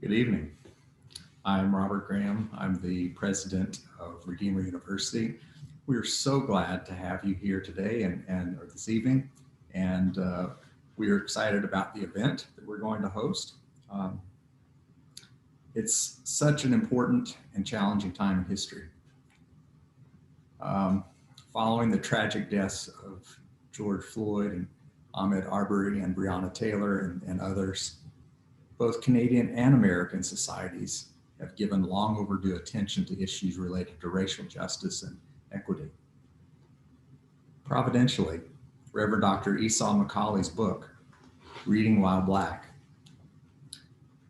Good evening. I'm Robert Graham. I'm the president of Redeemer University. We're so glad to have you here today and or this evening, and we are excited about the event that we're going to host. Um, it's such an important and challenging time in history. Um, Following the tragic deaths of George Floyd and Ahmaud Arbery and Breonna Taylor and others, both Canadian and American societies have given long overdue attention to issues related to racial justice and equity. Providentially, Reverend Dr. Esau McCaulley's book, Reading While Black,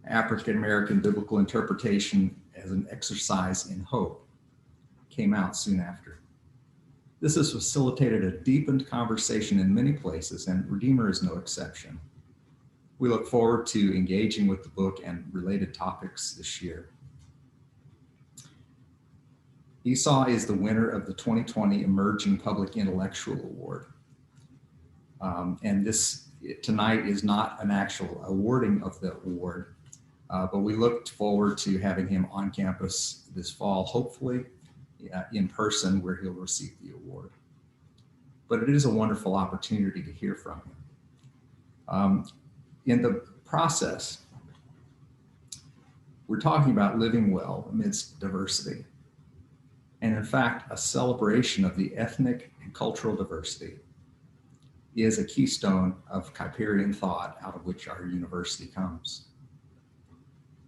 African American Biblical Interpretation as an Exercise in Hope, came out soon after. This has facilitated a deepened conversation in many places, and Redeemer is no exception. We look forward to engaging with the book and related topics this year. Esau is the winner of the 2020 Emerging Public Intellectual Award. And this tonight is not an actual awarding of the award, but we look forward to having him on campus this fall, hopefully in person, where he'll receive the award. But it is a wonderful opportunity to hear from him. In the process, we're talking about living well amidst diversity, and in fact, a celebration of the ethnic and cultural diversity is a keystone of Kuyperian thought out of which our university comes.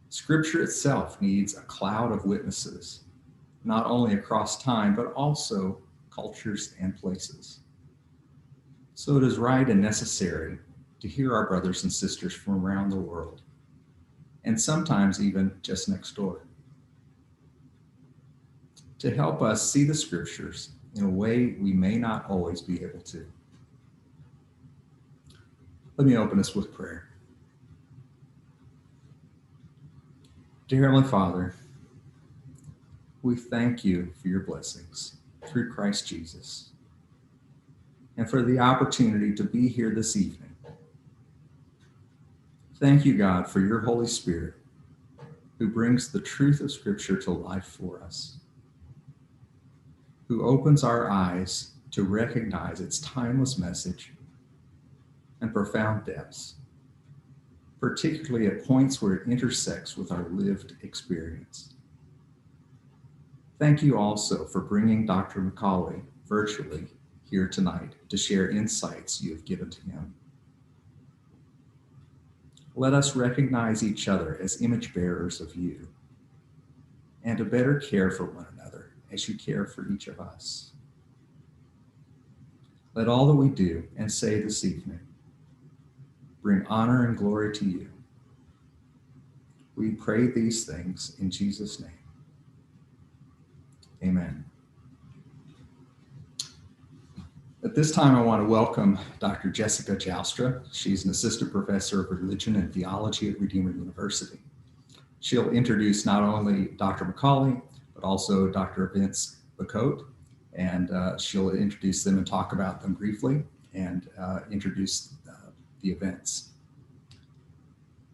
Scripture itself needs a cloud of witnesses, not only across time, but also cultures and places. So it is right and necessary to hear our brothers and sisters from around the world, and sometimes even just next door, to help us see the scriptures in a way we may not always be able to. Let me open us with prayer. Dear Heavenly Father, we thank you for your blessings through Christ Jesus, and for the opportunity to be here this evening. Thank you, God, for your Holy Spirit, who brings the truth of Scripture to life for us, who opens our eyes to recognize its timeless message and profound depths, particularly at points where it intersects with our lived experience. Thank you also for bringing Dr. McCaulley virtually here tonight to share insights you have given to him. Let us recognize each other as image bearers of you, and to better care for one another as you care for each of us. Let all that we do and say this evening bring honor and glory to you. We pray these things in Jesus' name. Amen. At this time, I want to welcome Dr. Jessica Joustra. She's an assistant professor of religion and theology at Redeemer University. She'll introduce not only Dr. McCaulley, but also Dr. Vince Bacote, and she'll introduce them and talk about them briefly and introduce the events.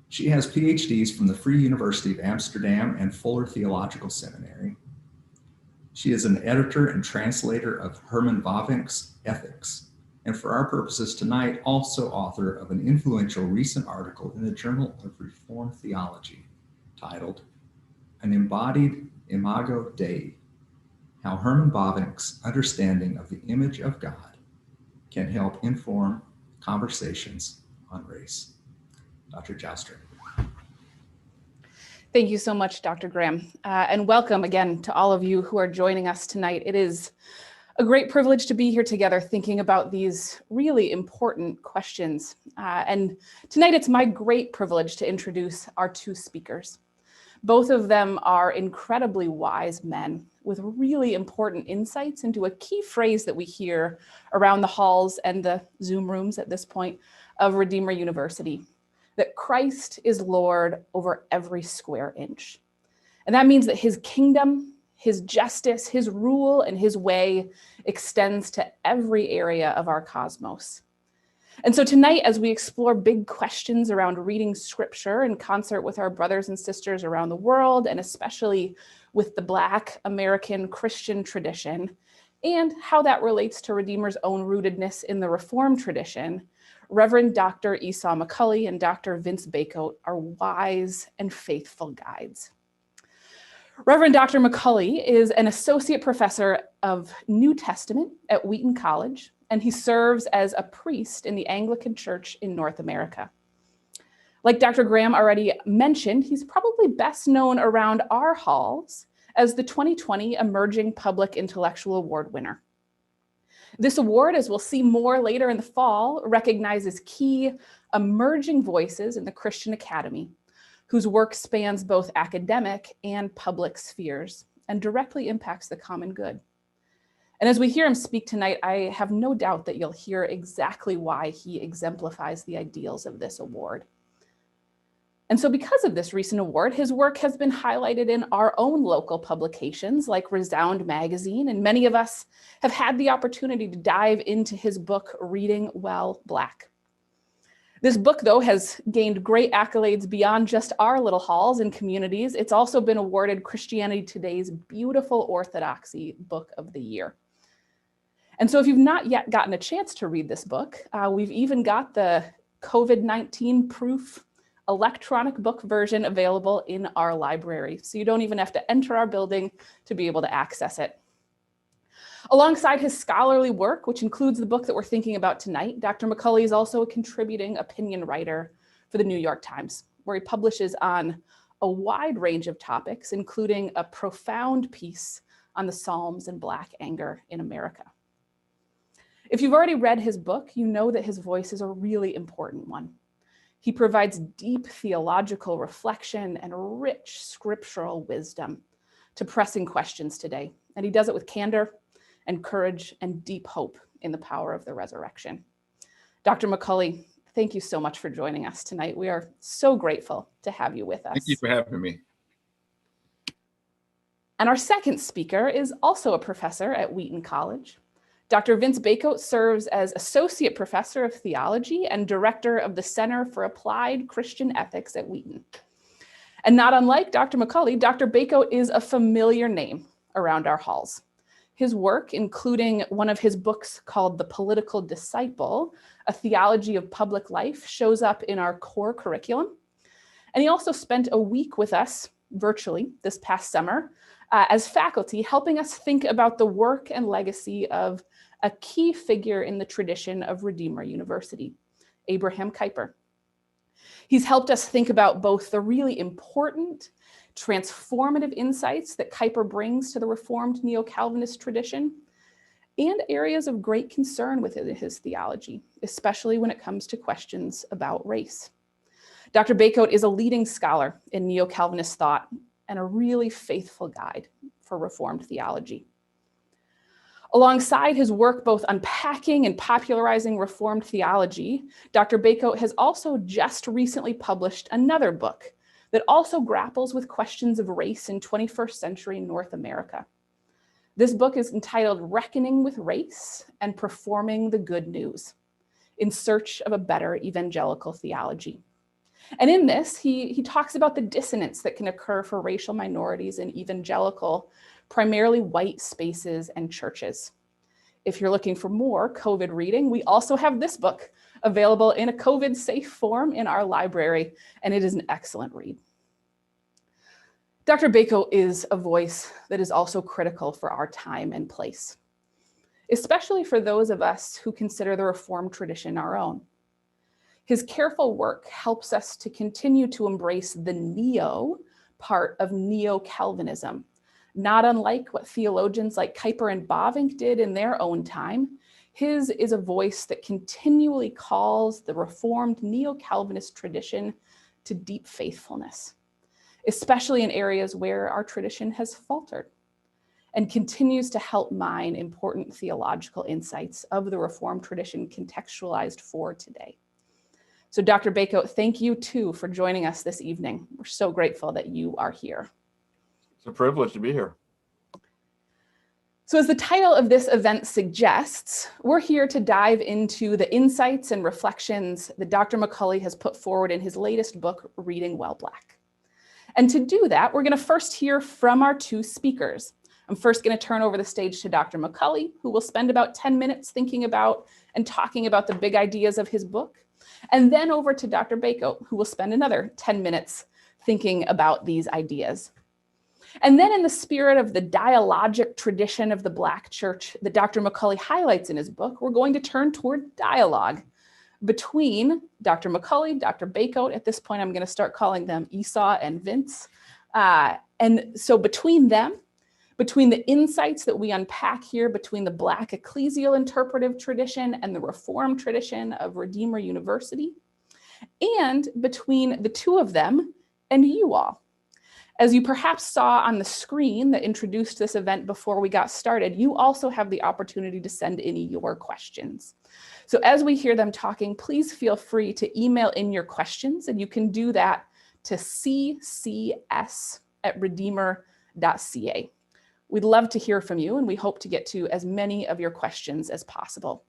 She has PhDs from the Free University of Amsterdam and Fuller Theological Seminary. She is an editor and translator of Herman Bavinck's Ethics, and for our purposes tonight, also author of an influential recent article in the Journal of Reformed Theology titled An Embodied Imago Dei, How Herman Bavinck's Understanding of the Image of God Can Help Inform Conversations on Race. Dr. Joustra. Thank you so much, Dr. Graham, and welcome again to all of you who are joining us tonight. It is a great privilege to be here together thinking about these really important questions. And tonight it's my great privilege to introduce our two speakers. Both of them are incredibly wise men with really important insights into a key phrase that we hear around the halls and the Zoom rooms at this point of Redeemer University, that Christ is Lord over every square inch. And that means that his kingdom, his justice, his rule, and his way extends to every area of our cosmos. And so tonight, as we explore big questions around reading scripture in concert with our brothers and sisters around the world, and especially with the Black American Christian tradition, and how that relates to Redeemer's own rootedness in the Reformed tradition, Reverend Dr. Esau McCaulley and Dr. Vince Bacote are wise and faithful guides. Reverend Dr. McCaulley is an associate professor of New Testament at Wheaton College, and he serves as a priest in the Anglican Church in North America. Like Dr. Graham already mentioned, he's probably best known around our halls as the 2020 Emerging Public Intellectual Award winner. This award, as we'll see more later in the fall, recognizes key emerging voices in the Christian academy, whose work spans both academic and public spheres and directly impacts the common good. And as we hear him speak tonight, I have no doubt that you'll hear exactly why he exemplifies the ideals of this award. And so because of this recent award, his work has been highlighted in our own local publications like Resound magazine, and many of us have had the opportunity to dive into his book, Reading Well Black. This book, though, has gained great accolades beyond just our little halls and communities. It's also been awarded Christianity Today's Beautiful Orthodoxy Book of the Year. And so if you've not yet gotten a chance to read this book, we've even got the COVID-19 proof electronic book version available in our library. So you don't even have to enter our building to be able to access it. Alongside his scholarly work, which includes the book that we're thinking about tonight, Dr. McCaulley is also a contributing opinion writer for the New York Times, where he publishes on a wide range of topics, including a profound piece on the Psalms and Black anger in America. If you've already read his book, you know that his voice is a really important one. He provides deep theological reflection and rich scriptural wisdom to pressing questions today. And he does it with candor and courage and deep hope in the power of the resurrection. Dr. McCaulley, thank you so much for joining us tonight. We are so grateful to have you with us. Thank you for having me. And our second speaker is also a professor at Wheaton College. Dr. Vince Bacote serves as Associate Professor of Theology and Director of the Center for Applied Christian Ethics at Wheaton. And not unlike Dr. McCaulley, Dr. Bacote is a familiar name around our halls. His work, including one of his books called The Political Disciple, A Theology of Public Life, shows up in our core curriculum. And he also spent a week with us virtually this past summer as faculty, helping us think about the work and legacy of a key figure in the tradition of Redeemer University, Abraham Kuyper. He's helped us think about both the really important transformative insights that Kuyper brings to the Reformed Neo-Calvinist tradition and areas of great concern within his theology, especially when it comes to questions about race. Dr. Bacote is a leading scholar in Neo-Calvinist thought and a really faithful guide for Reformed theology. Alongside his work both unpacking and popularizing Reformed theology, Dr. Bacote has also just recently published another book that also grapples with questions of race in 21st century North America. This book is entitled Reckoning with Race and Performing the Good News: In Search of a Better Evangelical Theology. And in this, he talks about the dissonance that can occur for racial minorities in evangelical, primarily white spaces and churches. If you're looking for more COVID reading, we also have this book available in a COVID-safe form in our library, and it is an excellent read. Dr. Bacote is a voice that is also critical for our time and place, especially for those of us who consider the Reformed tradition our own. His careful work helps us to continue to embrace the neo part of Neo-Calvinism, not unlike what theologians like Kuyper and Bavinck did in their own time. His is a voice that continually calls the Reformed Neo-Calvinist tradition to deep faithfulness, especially in areas where our tradition has faltered, and continues to help mine important theological insights of the Reformed tradition contextualized for today. So Dr. Bacote, thank you too for joining us this evening. We're so grateful that you are here. It's a privilege to be here. So as the title of this event suggests, we're here to dive into the insights and reflections that Dr. McCaulley has put forward in his latest book, Reading While Black. And to do that, we're going to first hear from our two speakers. I'm first going to turn over the stage to Dr. McCaulley, who will spend about 10 minutes thinking about and talking about the big ideas of his book, and then over to Dr. Bacote, who will spend another 10 minutes thinking about these ideas. And then in the spirit of the dialogic tradition of the Black church that Dr. McCaulley highlights in his book, we're going to turn toward dialogue between Dr. McCaulley, Dr. Bacote. At this point, I'm going to start calling them Esau and Vince. And so between them, between the insights that we unpack here, between the Black ecclesial interpretive tradition and the Reformed tradition of Redeemer University, and between the two of them and you all. As you perhaps saw on the screen that introduced this event before we got started, you also have the opportunity to send in your questions. So as we hear them talking, please feel free to email in your questions, and you can do that to ccs@redeemer.ca. We'd love to hear from you, and we hope to get to as many of your questions as possible.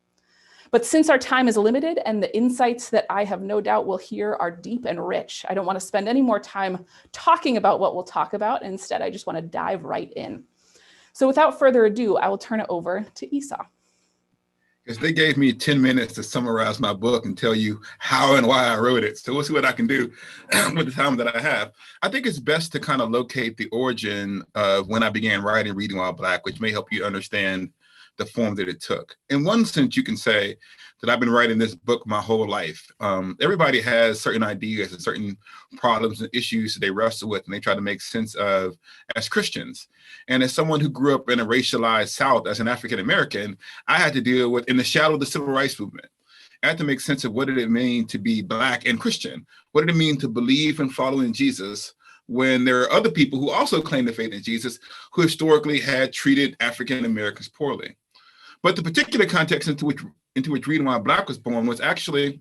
But since our time is limited and the insights that I have no doubt we'll hear are deep and rich, I don't want to spend any more time talking about what we'll talk about. Instead, I just want to dive right in. So without further ado, I will turn it over to Esau. Because they gave me 10 minutes to summarize my book and tell you how and why I wrote it. So we'll see what I can do with the time that I have. I think it's best to kind of locate the origin of when I began writing Reading While Black, which may help you understand the form that it took. In one sense, you can say that I've been writing this book my whole life. Everybody has certain ideas and certain problems and issues that they wrestle with and they try to make sense of as Christians. And as someone who grew up in a racialized South as an African-American, I had to deal with, in the shadow of the civil rights movement, I had to make sense of what did it mean to be Black and Christian? What did it mean to believe and follow in Jesus when there are other people who also claim the faith in Jesus who historically had treated African-Americans poorly? But the particular context into which Reading While Black was born was actually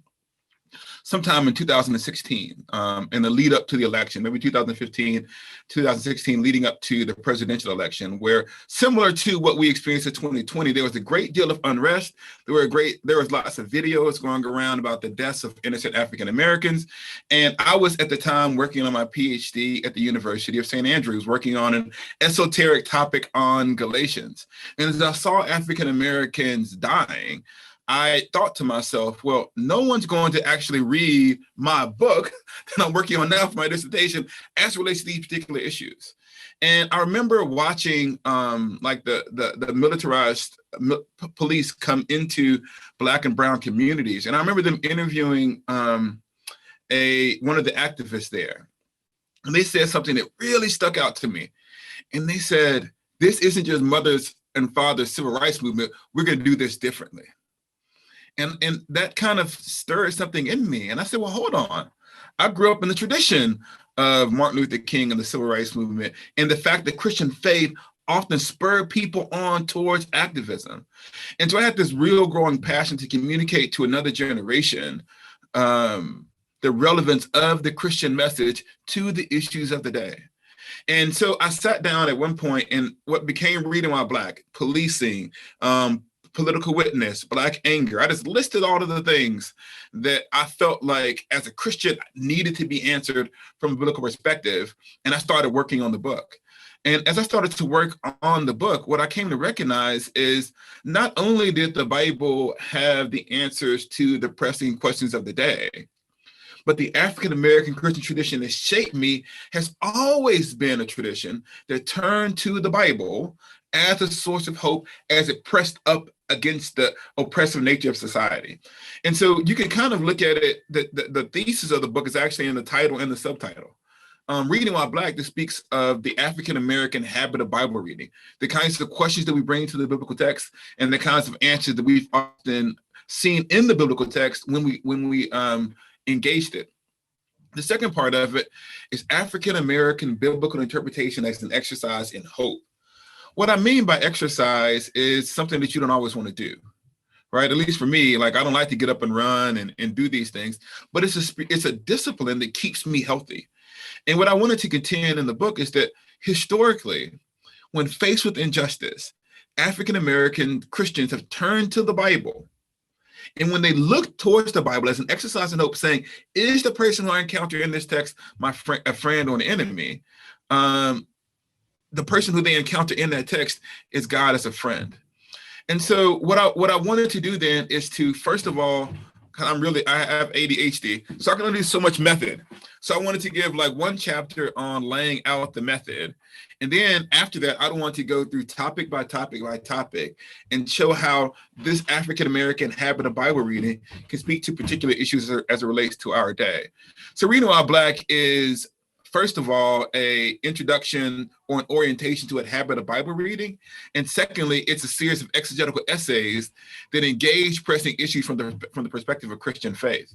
sometime in 2016, in the lead up to the election, maybe 2015, 2016, leading up to the presidential election, where similar to what we experienced in 2020, there was a great deal of unrest. There was lots of videos going around about the deaths of innocent African Americans. And I was at the time working on my PhD at the University of St. Andrews, working on an esoteric topic on Galatians. And as I saw African Americans dying, I thought to myself, well, no one's going to actually read my book that I'm working on now for my dissertation as it relates to these particular issues. And I remember watching like the militarized police come into Black and brown communities. And I remember them interviewing one of the activists there. And they said something that really stuck out to me. And they said, this isn't just mothers and fathers civil rights movement. We're going to do this differently. And that kind of stirred something in me. And I said, well, hold on. I grew up in the tradition of Martin Luther King and the civil rights movement, and the fact that Christian faith often spurred people on towards activism. And so I had this real growing passion to communicate to another generation the relevance of the Christian message to the issues of the day. And so I sat down at one point in what became Reading While Black, policing, political witness, Black anger. I just listed all of the things that I felt like as a Christian needed to be answered from a biblical perspective. And I started working on the book. And as I started to work on the book, what I came to recognize is not only did the Bible have the answers to the pressing questions of the day, but the African-American Christian tradition that shaped me has always been a tradition that turned to the Bible as a source of hope as it pressed up against the oppressive nature of society. And so you can kind of look at it, the thesis of the book is actually in the title and the subtitle. Reading While Black, this speaks of the African-American habit of Bible reading, the kinds of questions that we bring to the biblical text and the kinds of answers that we've often seen in the biblical text when we engaged it. The second part of it is African-American biblical interpretation as an exercise in hope. What I mean by exercise is something that you don't always want to do, right? At least for me, like I don't like to get up and run and do these things, but it's a discipline that keeps me healthy. And what I wanted to contend in the book is that historically, when faced with injustice, African-American Christians have turned to the Bible. And when they look towards the Bible as an exercise in hope, saying, is the person who I encounter in this text a friend or an enemy? The person who they encounter in that text is God as a friend. And so what I wanted to do then is to, first of all, I have ADHD, so I can only do so much method. So I wanted to give like one chapter on laying out the method. And then after that, I want to go through topic by topic by topic and show how this African-American habit of Bible reading can speak to particular issues as it relates to our day. So Reading While Black is, first of all, a introduction or an orientation to a habit of Bible reading. And secondly, it's a series of exegetical essays that engage pressing issues from the perspective of Christian faith.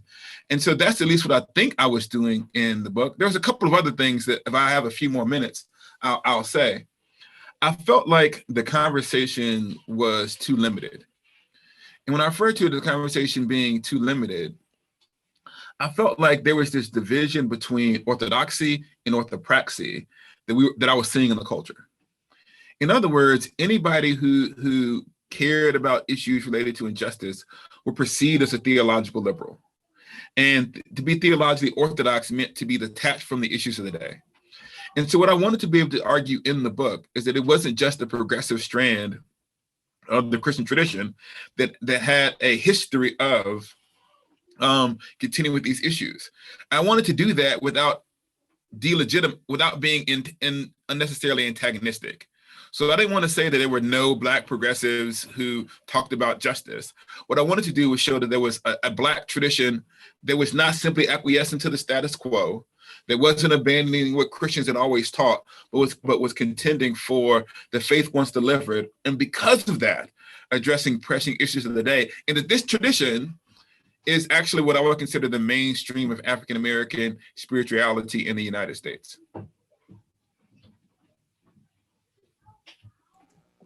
And so that's at least what I think I was doing in the book. There's a couple of other things that if I have a few more minutes, I'll say. I felt like the conversation was too limited. And when I refer to the conversation being too limited, I felt like there was this division between orthodoxy and orthopraxy that I was seeing in the culture. In other words, anybody who cared about issues related to injustice were perceived as a theological liberal. And to be theologically orthodox meant to be detached from the issues of the day. And so what I wanted to be able to argue in the book is that it wasn't just a progressive strand of the Christian tradition that had a history of continuing with these issues. I wanted to do that without being unnecessarily antagonistic. So I didn't want to say that there were no Black progressives who talked about justice. What I wanted to do was show that there was a Black tradition that was not simply acquiescent to the status quo, that wasn't abandoning what Christians had always taught, but was contending for the faith once delivered, and because of that, addressing pressing issues of the day. And that this tradition is actually what I would consider the mainstream of African-American spirituality in the United States.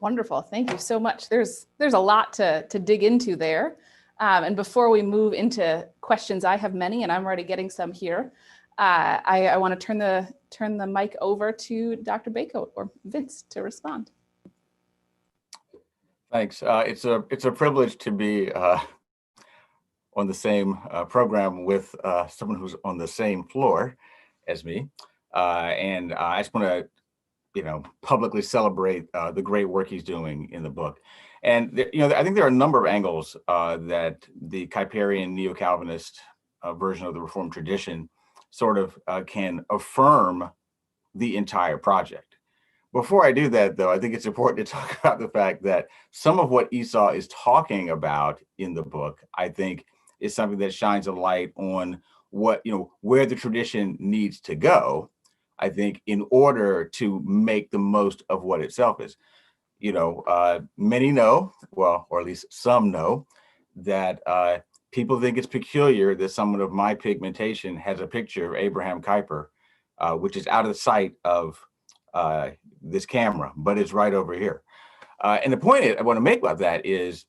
Wonderful, thank you so much. There's a lot to dig into there. And before we move into questions, I have many, and I'm already getting some here. I want to turn the mic over to Dr. Bacote or Vince to respond. Thanks. It's a privilege to be on the same program with someone who's on the same floor as me, and I just want to, publicly celebrate the great work he's doing in the book. And I think there are a number of angles that the Kuyperian neo-Calvinist version of the Reformed tradition sort of can affirm the entire project. Before I do that, though, I think it's important to talk about the fact that some of what Esau is talking about in the book, I think, is something that shines a light on what, where the tradition needs to go, I think, in order to make the most of what itself is. Many know, well, or at least some know, that people think it's peculiar that someone of my pigmentation has a picture of Abraham Kuyper, which is out of sight of this camera, but it's right over here. And the point I want to make about that is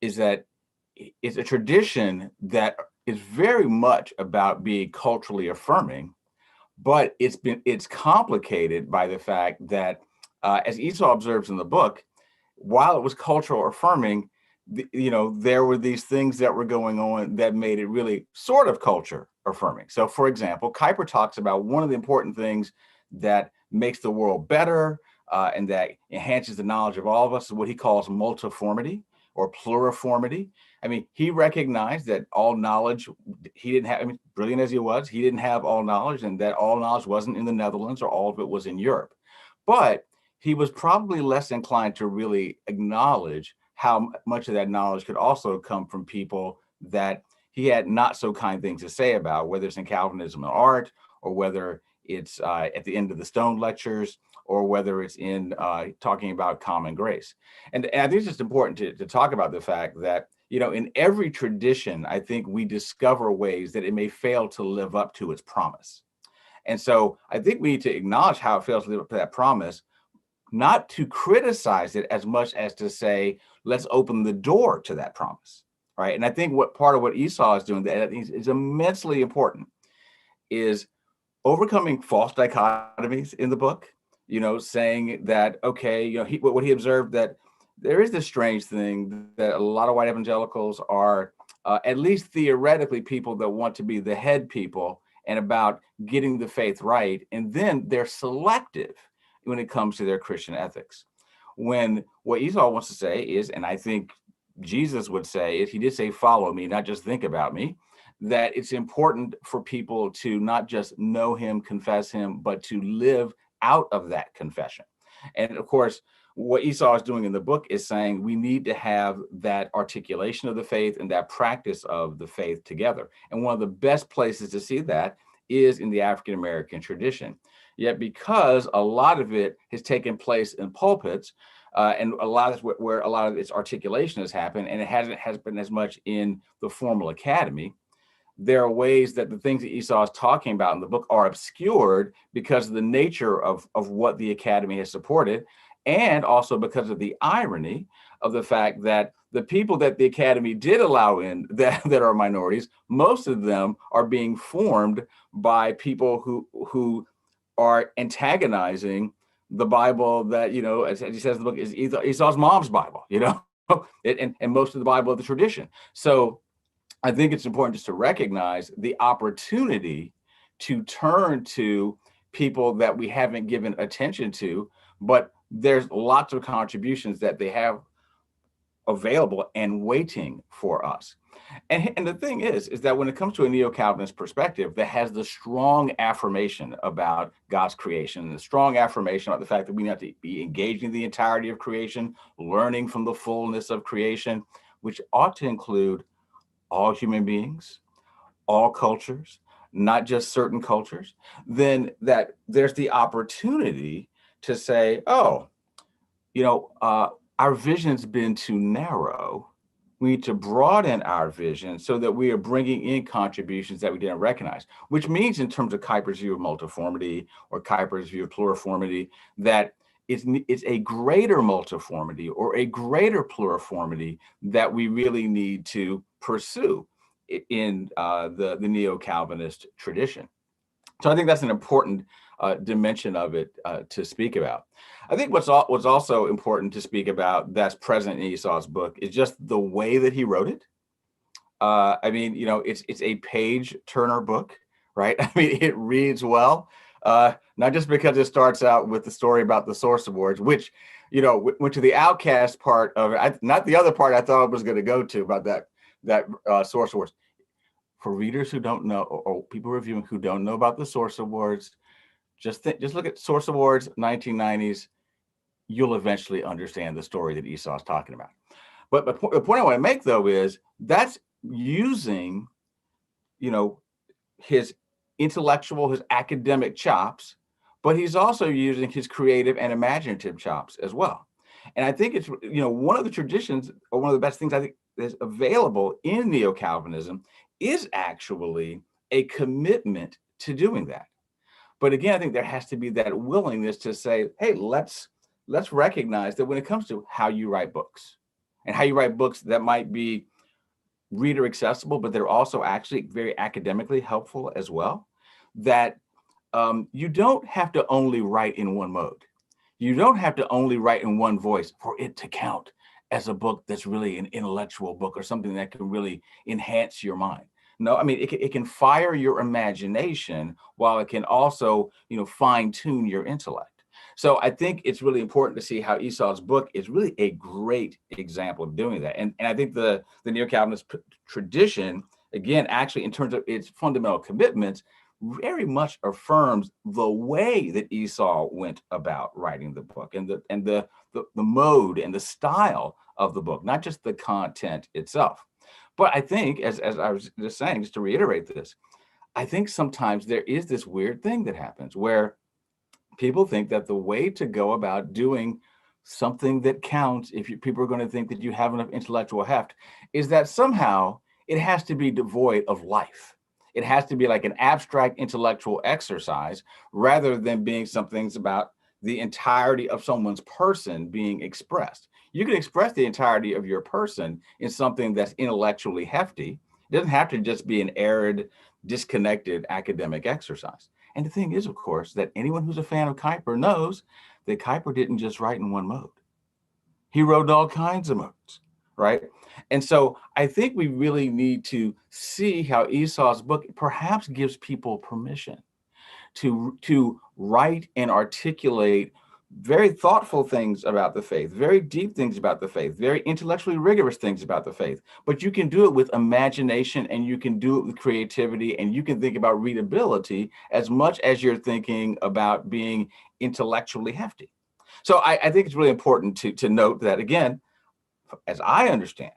that it's a tradition that is very much about being culturally affirming, but it's complicated by the fact that, as Esau observes in the book, while it was cultural affirming, there were these things that were going on that made it really sort of culture affirming. So, for example, Kuyper talks about one of the important things that makes the world better and that enhances the knowledge of all of us is what he calls multiformity or pluriformity. I mean, he recognized that all knowledge, he didn't have, brilliant as he was, he didn't have all knowledge, and that all knowledge wasn't in the Netherlands or all of it was in Europe. But he was probably less inclined to really acknowledge how much of that knowledge could also come from people that he had not so kind things to say about, whether it's in Calvinism and art, or whether it's at the end of the Stone lectures, or whether it's in talking about common grace. And I think it's just important to talk about the fact that, in every tradition, I think we discover ways that it may fail to live up to its promise. And so I think we need to acknowledge how it fails to live up to that promise, not to criticize it as much as to say, let's open the door to that promise, right? And I think part of what Esau is doing that I think is immensely important is overcoming false dichotomies in the book, saying that, okay, what he observed, that there is this strange thing that a lot of white evangelicals are, at least theoretically, people that want to be the head people and about getting the faith right. And then they're selective when it comes to their Christian ethics. When what Esau wants to say is, and I think Jesus would say it, he did say, follow me, not just think about me, that it's important for people to not just know him, confess him, but to live out of that confession. And of course, what Esau is doing in the book is saying we need to have that articulation of the faith and that practice of the faith together. And one of the best places to see that is in the African American tradition. Yet because a lot of it has taken place in pulpits, and a lot of where a lot of its articulation has happened, and it hasn't been as much in the formal academy, there are ways that the things that Esau is talking about in the book are obscured because of the nature of what the academy has supported, and also because of the irony of the fact that the people that the academy did allow in that are minorities, most of them are being formed by people who are antagonizing the Bible that, as he says in the book, is Esau's mom's Bible, and most of the Bible of the tradition. So I think it's important just to recognize the opportunity to turn to people that we haven't given attention to, but there's lots of contributions that they have available and waiting for us. And the thing is that when it comes to a neo-Calvinist perspective that has the strong affirmation about God's creation, the strong affirmation about the fact that we have to be engaging the entirety of creation, learning from the fullness of creation, which ought to include all human beings, all cultures, not just certain cultures, then that there's the opportunity to say, our vision's been too narrow. We need to broaden our vision so that we are bringing in contributions that we didn't recognize, which means in terms of Kuyper's view of multiformity or Kuyper's view of pluriformity, that it's a greater multiformity or a greater pluriformity that we really need to pursue in the neo-Calvinist tradition. So I think that's an important dimension of it to speak about. I think what's also important to speak about that's present in Esau's book is just the way that he wrote it. It's a page turner book, right? I mean, it reads well, not just because it starts out with the story about the Source Awards, which, went to the outcast part of it, not the other part I thought I was going to go to about that Source Awards. For readers who don't know, or people reviewing who don't know about the Source Awards, just look at Source Awards 1990s. You'll eventually understand the story that Esau is talking about. But the point I want to make, though, is that's using, his intellectual, his academic chops, but he's also using his creative and imaginative chops as well. And I think it's, one of the traditions, or one of the best things I think is available in neo-Calvinism is actually a commitment to doing that. But again, I think there has to be that willingness to say, hey, let's recognize that when it comes to how you write books and how you write books that might be reader accessible, but they're also actually very academically helpful as well, that you don't have to only write in one mode. You don't have to only write in one voice for it to count as a book that's really an intellectual book or something that can really enhance your mind. No, I mean, it can fire your imagination while it can also, fine tune your intellect. So I think it's really important to see how Esau's book is really a great example of doing that. And I think the neo-Calvinist tradition, again, actually in terms of its fundamental commitments, very much affirms the way that Esau went about writing the book and the mode and the style of the book, not just the content itself. But I think, as I was just saying, just to reiterate this, I think sometimes there is this weird thing that happens where people think that the way to go about doing something that counts, if people are going to think that you have enough intellectual heft, is that somehow it has to be devoid of life. It has to be like an abstract intellectual exercise rather than being something about the entirety of someone's person being expressed. You can express the entirety of your person in something that's intellectually hefty. It doesn't have to just be an arid, disconnected academic exercise. And the thing is, of course, that anyone who's a fan of Kuyper knows that Kuyper didn't just write in one mode. He wrote all kinds of modes, right? And so I think we really need to see how Esau's book perhaps gives people permission to write and articulate very thoughtful things about the faith, very deep things about the faith, very intellectually rigorous things about the faith. But you can do it with imagination, and you can do it with creativity, and you can think about readability as much as you're thinking about being intellectually hefty. So I think it's really important to note that, again, as I understand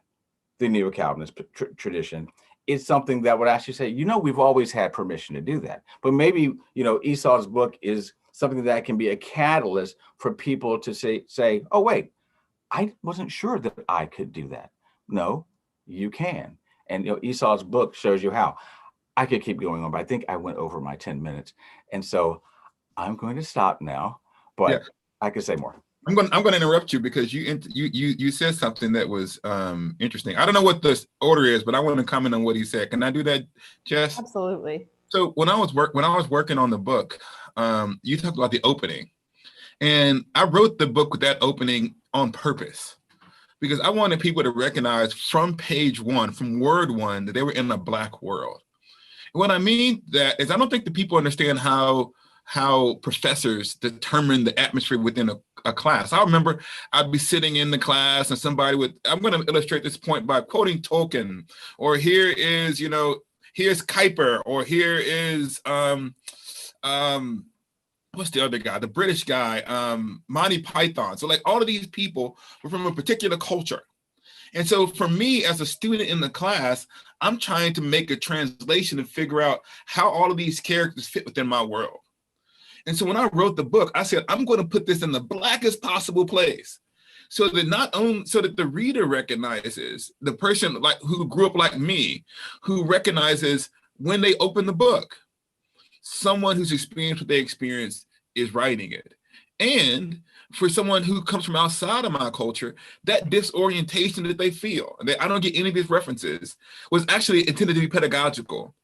the Neo-Calvinist tradition, is something that would actually say, we've always had permission to do that. But maybe, Esau's book is something that can be a catalyst for people to say, oh, wait, I wasn't sure that I could do that. No, you can. And Esau's book shows you how. I could keep going on, but I think I went over my 10 minutes. And so I'm going to stop now, but yeah, I could say more. I'm going to interrupt you because you said something that was interesting. I don't know what the order is, but I want to comment on what he said. Can I do that, Jess? Absolutely. So when I was working on the book, you talked about the opening, and I wrote the book with that opening on purpose because I wanted people to recognize from page one, from word one, that they were in a Black world. And what I mean that is I don't think the people understand how professors determine the atmosphere within a class. I remember I'd be sitting in the class and somebody I'm going to illustrate this point by quoting Tolkien, or here's Kuiper, or here is, what's the other guy? The British guy, Monty Python. So like all of these people were from a particular culture. And so for me as a student in the class, I'm trying to make a translation and figure out how all of these characters fit within my world. And so when I wrote the book, I said, I'm going to put this in the Blackest possible place so that the reader recognizes the person who grew up like me, who recognizes when they open the book, someone who's experienced what they experienced is writing it. And for someone who comes from outside of my culture, that disorientation that they feel, and I don't get any of these references, was actually intended to be pedagogical.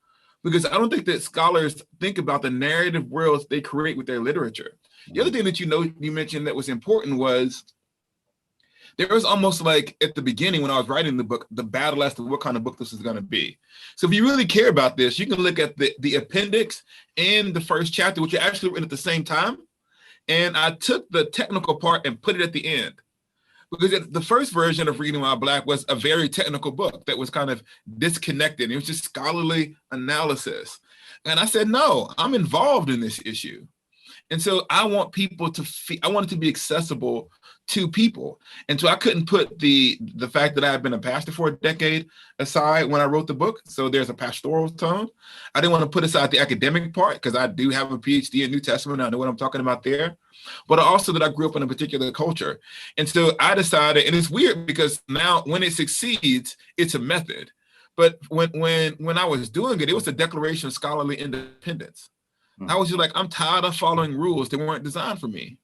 Because I don't think that scholars think about the narrative worlds they create with their literature. The other thing that you mentioned that was important was there was almost like at the beginning when I was writing the book, the battle as to what kind of book this is going to be. So if you really care about this, you can look at the appendix and the first chapter, which are actually written at the same time. And I took the technical part and put it at the end. Because the first version of Reading While Black was a very technical book that was kind of disconnected. It was just scholarly analysis. And I said, no, I'm involved in this issue. And so I want people I want it to be accessible to people. And so I couldn't put the fact that I had been a pastor for a decade aside when I wrote the book. So there's a pastoral tone. I didn't want to put aside the academic part because I do have a PhD in New Testament. I know what I'm talking about there. But also that I grew up in a particular culture. And so I decided, and it's weird because now when it succeeds, it's a method. But when I was doing it, it was a declaration of scholarly independence. I was just like, I'm tired of following rules that weren't designed for me.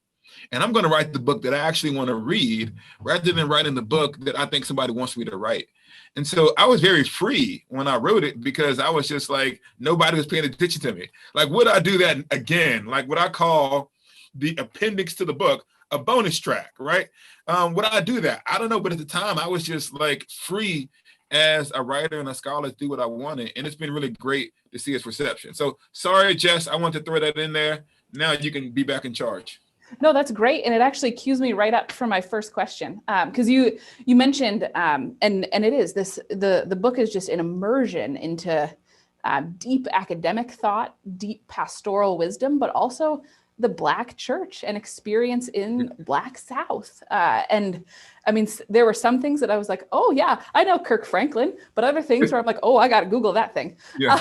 And I'm going to write the book that I actually want to read rather than writing the book that I think somebody wants me to write. And so I was very free when I wrote it because I was just like, nobody was paying attention to me. Like, would I do that again? Like, would I call the appendix to the book a bonus track, right? Would I do that? I don't know. But at the time, I was just like free as a writer and a scholar to do what I wanted. And it's been really great to see its reception. So sorry, Jess, I want to throw that in there. Now you can be back in charge. No, that's great. And it actually cues me right up for my first question. Because you mentioned, and it is this, the book is just an immersion into deep academic thought, deep pastoral wisdom, but also the Black church and experience in Black South. And I mean, there were some things that I was like, oh yeah, I know Kirk Franklin, but other things where I'm like, oh, I got to Google that thing. Yeah.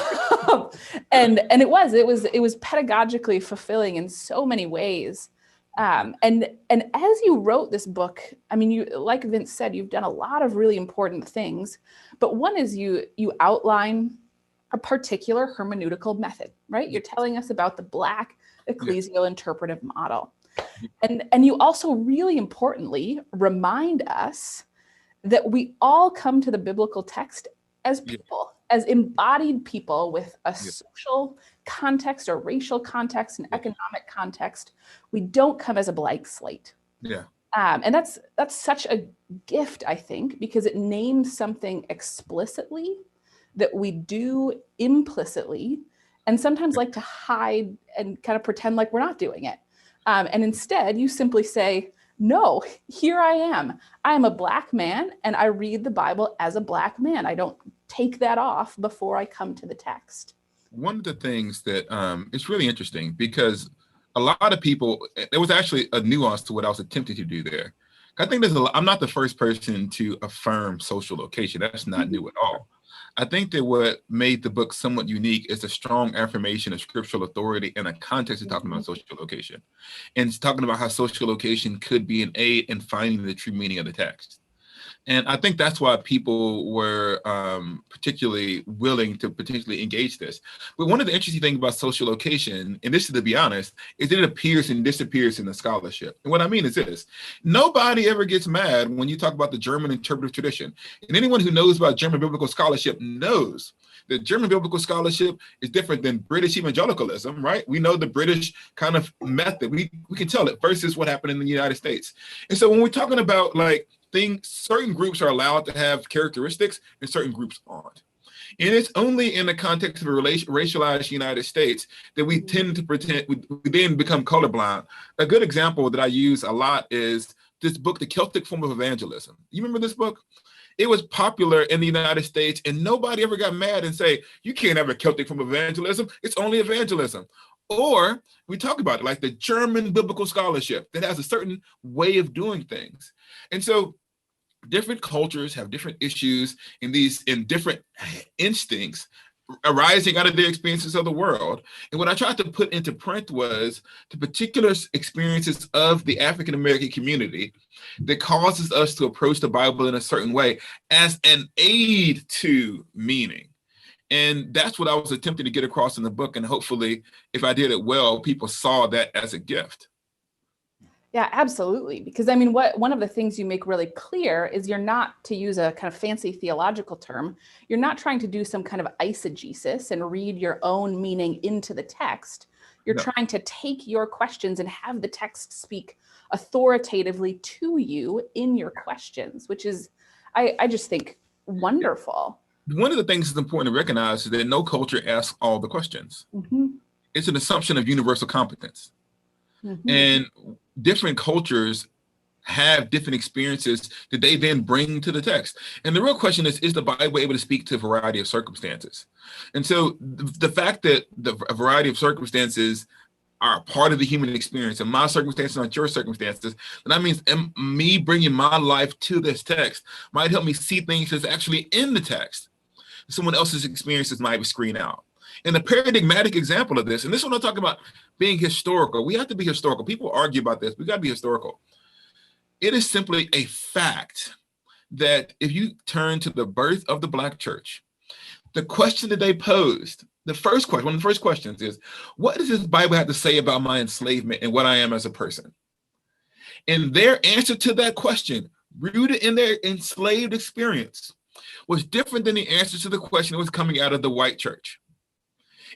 And it was pedagogically fulfilling in so many ways. And as you wrote this book, I mean, you, like Vince said, you've done a lot of really important things, but one is you outline a particular hermeneutical method, right? You're telling us about the Black ecclesial interpretive model. And you also really importantly remind us that we all come to the biblical text as people, as embodied people with a social context or racial context and economic context. We don't come as a blank slate. Yeah. And that's such a gift, I think, because it names something explicitly that we do implicitly and sometimes like to hide and kind of pretend like we're not doing it. And instead, you simply say, no, here I am. I am a Black man and I read the Bible as a Black man. I don't take that off before I come to the text. One of the things that it's really interesting because a lot of people, there was actually a nuance to what I was attempting to do there. I think I'm not the first person to affirm social location. That's not new at all. I think that what made the book somewhat unique is a strong affirmation of scriptural authority in a context of talking about social location. And it's talking about how social location could be an aid in finding the true meaning of the text. And I think that's why people were particularly willing to potentially engage this. But one of the interesting things about social location, and this is to be honest, is that it appears and disappears in the scholarship. And what I mean is this: nobody ever gets mad when you talk about the German interpretive tradition. And anyone who knows about German biblical scholarship knows that German biblical scholarship is different than British evangelicalism, right? We know the British kind of method. We can tell it versus what happened in the United States. And so when we're talking about like, certain groups are allowed to have characteristics and certain groups aren't. And it's only in the context of a racialized United States that we tend to pretend, we then become colorblind. A good example that I use a lot is this book, The Celtic Form of Evangelism. You remember this book? It was popular in the United States and nobody ever got mad and say, you can't have a Celtic form of evangelism. It's only evangelism. Or we talk about it like the German biblical scholarship that has a certain way of doing things. And so different cultures have different issues in different instincts arising out of their experiences of the world. And what I tried to put into print was the particular experiences of the African-American community that causes us to approach the Bible in a certain way as an aid to meaning. And that's what I was attempting to get across in the book. And hopefully, if I did it well, people saw that as a gift. Yeah, absolutely. Because I mean, one of the things you make really clear is you're not, to use a kind of fancy theological term, you're not trying to do some kind of eisegesis and read your own meaning into the text. You're trying to take your questions and have the text speak authoritatively to you in your questions, which is, I just think, wonderful. One of the things that's important to recognize is that no culture asks all the questions. Mm-hmm. It's an assumption of universal competence. Mm-hmm. And different cultures have different experiences that they then bring to the text. And the real question is the Bible able to speak to a variety of circumstances? And so the fact that a variety of circumstances are part of the human experience, and my circumstances aren't your circumstances, and that means me bringing my life to this text might help me see things that's actually in the text. Someone else's experiences might be screened out. And the paradigmatic example of this, and this is what I'm talking about being historical. We have to be historical. People argue about this. We got to be historical. It is simply a fact that if you turn to the birth of the Black church, the question that they posed, one of the first questions is, what does this Bible have to say about my enslavement and what I am as a person? And their answer to that question, rooted in their enslaved experience, was different than the answer to the question that was coming out of the white church.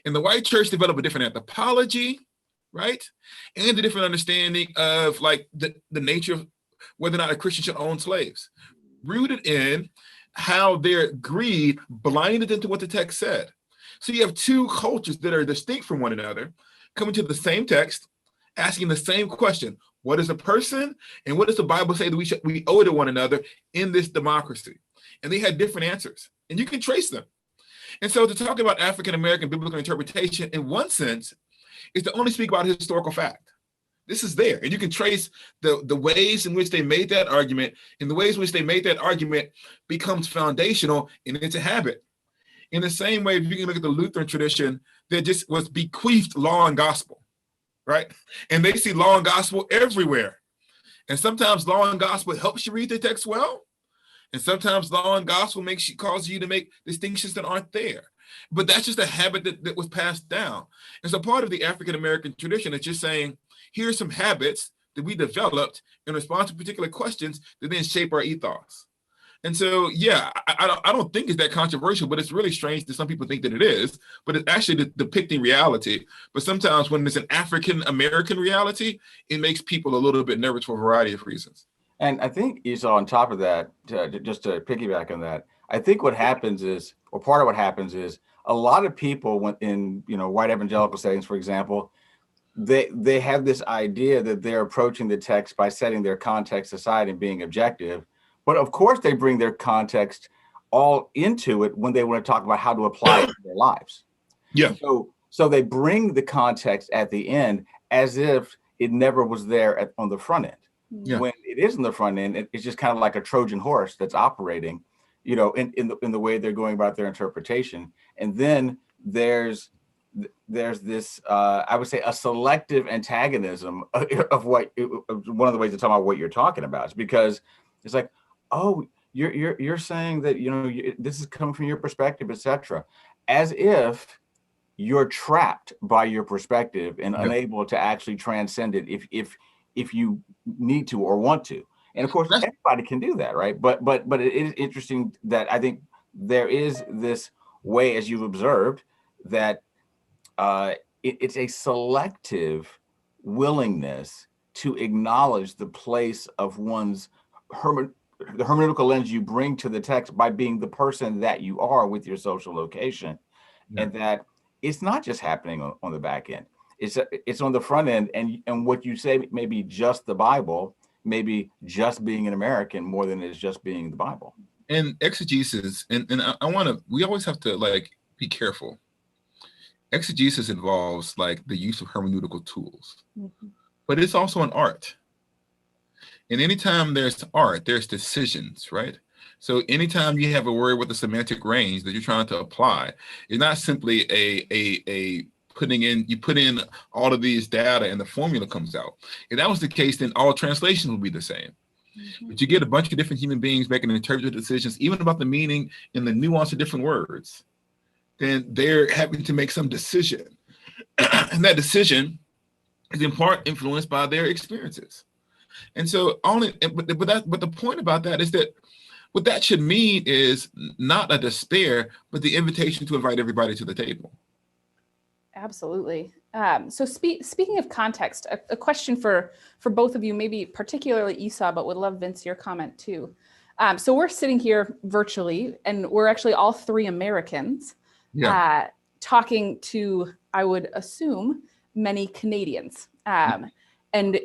And the white church developed a different anthropology, right? And a different understanding of like the nature of whether or not a Christian should own slaves, rooted in how their greed blinded them to what the text said. So you have two cultures that are distinct from one another, coming to the same text, asking the same question: what is a person, and what does the Bible say that we owe to one another in this democracy? And they had different answers, and you can trace them. And so to talk about African-American biblical interpretation, in one sense, is to only speak about historical fact. This is there, and you can trace the ways in which they made that argument, and the ways in which they made that argument becomes foundational and it's a habit. In the same way, if you can look at the Lutheran tradition, that just was bequeathed law and gospel, right? And they see law and gospel everywhere. And sometimes law and gospel helps you read the text well, and sometimes law and gospel causes you to make distinctions that aren't there. But that's just a habit that was passed down. And so part of the African-American tradition is just saying, here's some habits that we developed in response to particular questions that then shape our ethos. And so, yeah, I don't think it's that controversial, but it's really strange that some people think that it is, but it's actually depicting reality. But sometimes when it's an African-American reality, it makes people a little bit nervous for a variety of reasons. And I think Esau, on top of that, just to piggyback on that, I think what happens is, or part of what happens is, a lot of people in white evangelical settings, for example, they have this idea that they're approaching the text by setting their context aside and being objective. But of course, they bring their context all into it when they want to talk about how to apply it to their lives. Yeah. So they bring the context at the end as if it never was there on the front end. Yeah. When it is in the front end, it's just kind of like a Trojan horse that's operating, in the way they're going about their interpretation. And then there's this, I would say, a selective antagonism of one of the ways to talk about what you're talking about is because it's like, oh, you're saying that this is coming from your perspective, etc., as if you're trapped by your perspective and unable to actually transcend it if you need to or want to. And of course, everybody can do that, right? But it is interesting that I think there is this way, as you've observed, that it's a selective willingness to acknowledge the place of one's the hermeneutical lens you bring to the text by being the person that you are with your social location, and that it's not just happening on the back end. It's on the front end, and what you say may be just the Bible, maybe just being an American more than it is just being the Bible. And exegesis, and we always have to be careful. Exegesis involves the use of hermeneutical tools, but it's also an art. And anytime there's art, there's decisions, right? So anytime you have a word with a semantic range that you're trying to apply, it's not simply a you put in all of these data and the formula comes out. If that was the case, then all translations would be the same. But you get a bunch of different human beings making interpretive decisions, even about the meaning and the nuance of different words. Then they're having to make some decision. And that decision is in part influenced by their experiences. And so but the point about that is that what that should mean is not a despair, but the invitation to invite everybody to the table. Absolutely. So speaking of context, a question for both of you, maybe particularly Esau, but would love, Vince, your comment too. So we're sitting here virtually, and we're actually all three Americans talking to, I would assume, many Canadians. And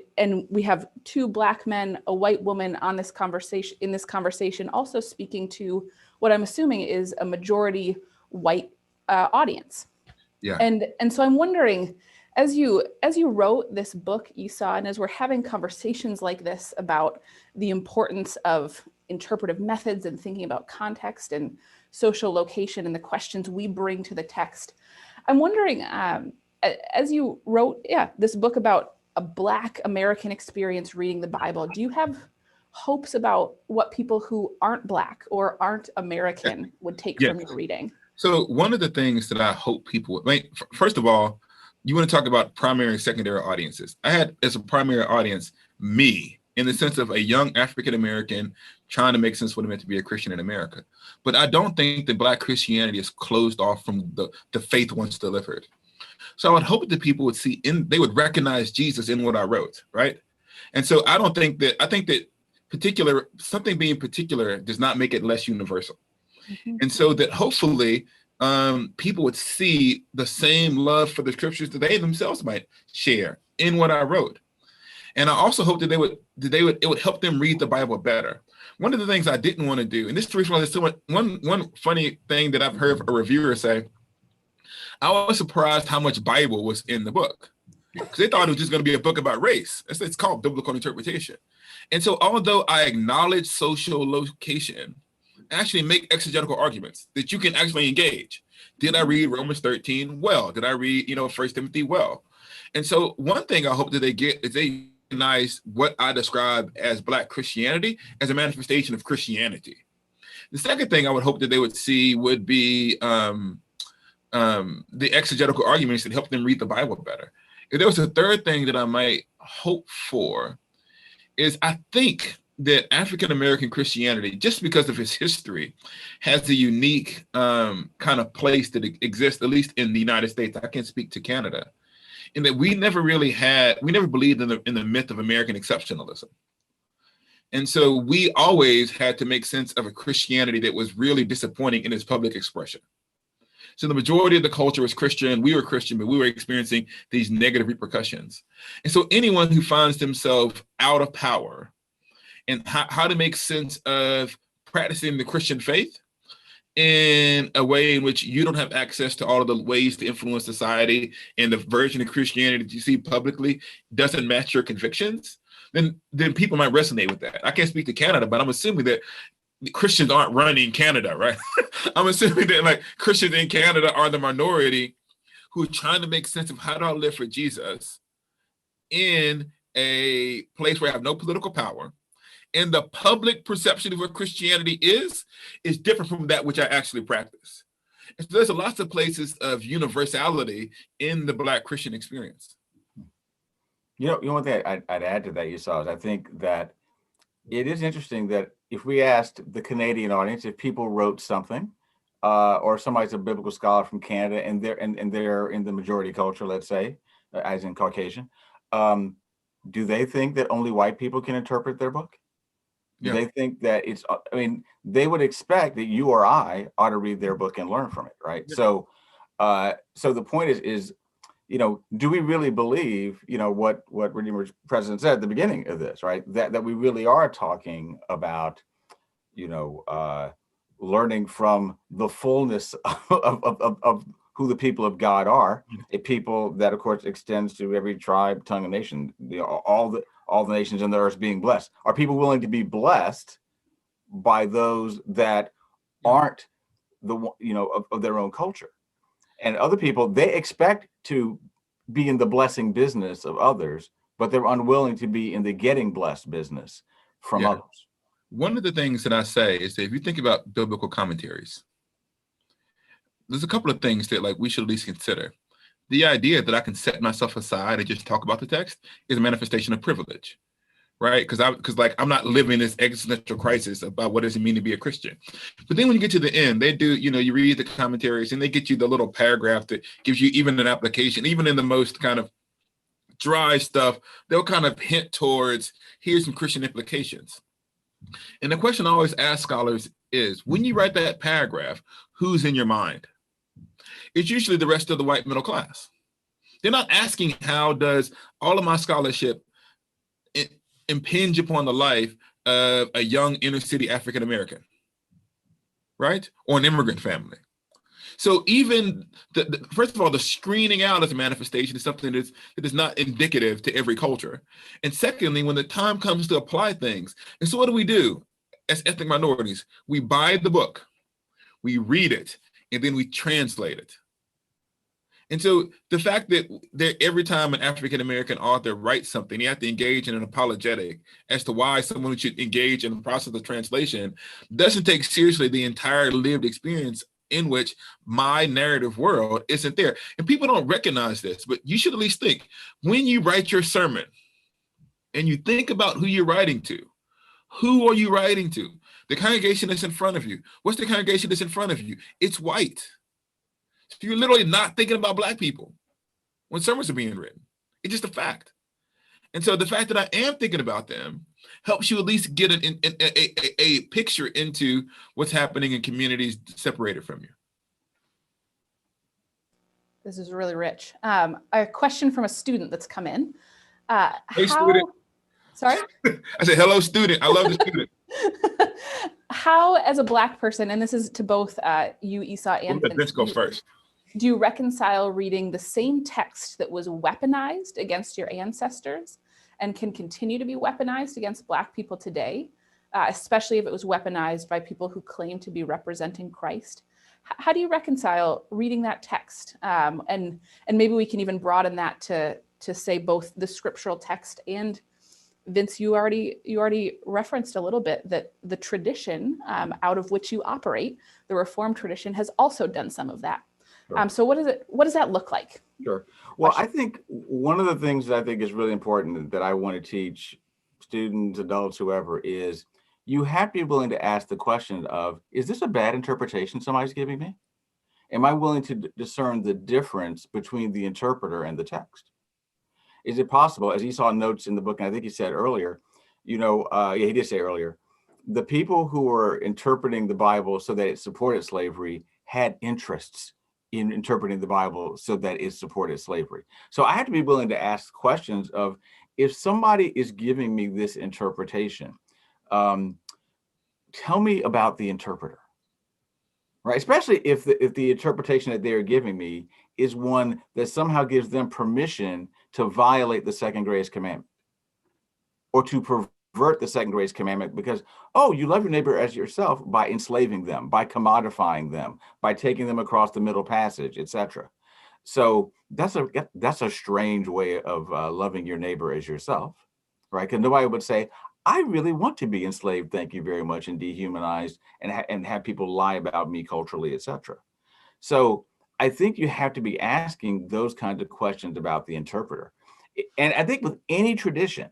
we have two Black men, a white woman in this conversation, also speaking to what I'm assuming is a majority white audience. Yeah. And so I'm wondering, as you wrote this book, Esau, and as we're having conversations like this about the importance of interpretive methods and thinking about context and social location and the questions we bring to the text, I'm wondering, as you wrote, this book about a Black American experience reading the Bible, do you have hopes about what people who aren't Black or aren't American would take from your reading? So one of the things that I hope people would, first of all, you want to talk about primary and secondary audiences. I had as a primary audience, me, in the sense of a young African-American trying to make sense of what it meant to be a Christian in America. But I don't think that Black Christianity is closed off from the faith once delivered. So I would hope that people would they would recognize Jesus in what I wrote, right? And so I think that something being particular does not make it less universal. And so that hopefully people would see the same love for the scriptures that they themselves might share in what I wrote. And I also hope that it would help them read the Bible better. One of the things I didn't want to do, and this is one funny thing that I've heard a reviewer say, I was surprised how much Bible was in the book, because they thought it was just going to be a book about race. It's called biblical interpretation. And so although I acknowledge social location, actually make exegetical arguments that you can actually engage. Did I read Romans 13 well? Did I read, 1 Timothy well? And so one thing I hope that they get is they recognize what I describe as Black Christianity as a manifestation of Christianity. The second thing I would hope that they would see would be the exegetical arguments that help them read the Bible better. If there was a third thing that I might hope for is I think that African-American Christianity, just because of its history, has a unique kind of place that exists, at least in the United States. I can't speak to Canada, in that we never believed in the myth of American exceptionalism. And so we always had to make sense of a Christianity that was really disappointing in its public expression. So the majority of the culture was Christian. We were Christian, but we were experiencing these negative repercussions. And so anyone who finds themselves out of power and how to make sense of practicing the Christian faith in a way in which you don't have access to all of the ways to influence society, and the version of Christianity that you see publicly doesn't match your convictions, then people might resonate with that. I can't speak to Canada, but I'm assuming that Christians aren't running Canada, right? I'm assuming that like Christians in Canada are the minority who are trying to make sense of how do I live for Jesus in a place where I have no political power. And the public perception of what Christianity is different from that which I actually practice. And so there's lots of places of universality in the Black Christian experience. You know one thing I'd add to that, Esau, is I think that it is interesting that if we asked the Canadian audience if people wrote something, or somebody's a biblical scholar from Canada and they're in the majority culture, let's say, as in Caucasian, do they think that only white people can interpret their book? Do they think that it's, I mean, they would expect that you or I ought to read their book and learn from it, right? Yeah. So the point is, you know, do we really believe, you know, what Redeemer's president said at the beginning of this, right? That we really are talking about, you know, learning from the fullness of who the people of God are, a people that, of course, extends to every tribe, tongue, and nation, you know, all the nations in the earth being blessed. Are people willing to be blessed by those that aren't of their own culture? And other people, they expect to be in the blessing business of others, but they're unwilling to be in the getting blessed business from others. One of the things that I say is that if you think about biblical commentaries, there's a couple of things that like we should at least consider. The idea that I can set myself aside and just talk about the text is a manifestation of privilege, right? Because like I'm not living this existential crisis about what does it mean to be a Christian. But then when you get to the end, they do, you know, you read the commentaries and they get you the little paragraph that gives you even an application, even in the most kind of dry stuff, they'll kind of hint towards here's some Christian implications. And the question I always ask scholars is, when you write that paragraph, who's in your mind? It's usually the rest of the white middle class. They're not asking how does all of my scholarship impinge upon the life of a young inner city African American, right? Or an immigrant family. So even first of all, the screening out as a manifestation is something that is not indicative to every culture. And secondly, when the time comes to apply things, and so what do? As ethnic minorities? We buy the book, we read it, and then we translate it. And so the fact that every time an African-American author writes something, you have to engage in an apologetic as to why someone should engage in the process of translation doesn't take seriously the entire lived experience in which my narrative world isn't there. And people don't recognize this, but you should at least think, when you write your sermon and you think about who you're writing to, who are you writing to? The congregation that's in front of you. What's the congregation that's in front of you? It's white. So you're literally not thinking about Black people when sermons are being written. It's just a fact. And so the fact that I am thinking about them helps you at least get a picture into what's happening in communities separated from you. This is really rich. A question from a student that's come in. Hey, student. Sorry? I said, hello, student. I love the student. How, as a Black person, and this is to both you, Esau, and Vince, let's go first. Do you reconcile reading the same text that was weaponized against your ancestors and can continue to be weaponized against Black people today, especially if it was weaponized by people who claim to be representing Christ? How do you reconcile reading that text? And maybe we can even broaden that to say both the scriptural text and, Vince, you already referenced a little bit that the tradition out of which you operate, the Reformed tradition, has also done some of that. Sure. So what does that look like? Sure. Well, I think one of the things that I think is really important that I want to teach students, adults, whoever, is you have to be willing to ask the question of, is this a bad interpretation somebody's giving me? Am I willing to discern the difference between the interpreter and the text? Is it possible, as Esau notes in the book, and I think he said earlier, Yeah, he did say earlier, the people who were interpreting the Bible so that it supported slavery had interests in interpreting the Bible so that it supported slavery. So I have to be willing to ask questions of, if somebody is giving me this interpretation, tell me about the interpreter, right? Especially if the interpretation that they're giving me is one that somehow gives them permission to violate the second greatest commandment, or to pervert the second greatest commandment because, oh, you love your neighbor as yourself by enslaving them, by commodifying them, by taking them across the middle passage, etc. So that's a strange way of loving your neighbor as yourself, right? Because nobody would say, I really want to be enslaved, thank you very much, and dehumanized, and have people lie about me culturally, etc. So I think you have to be asking those kinds of questions about the interpreter. And I think with any tradition,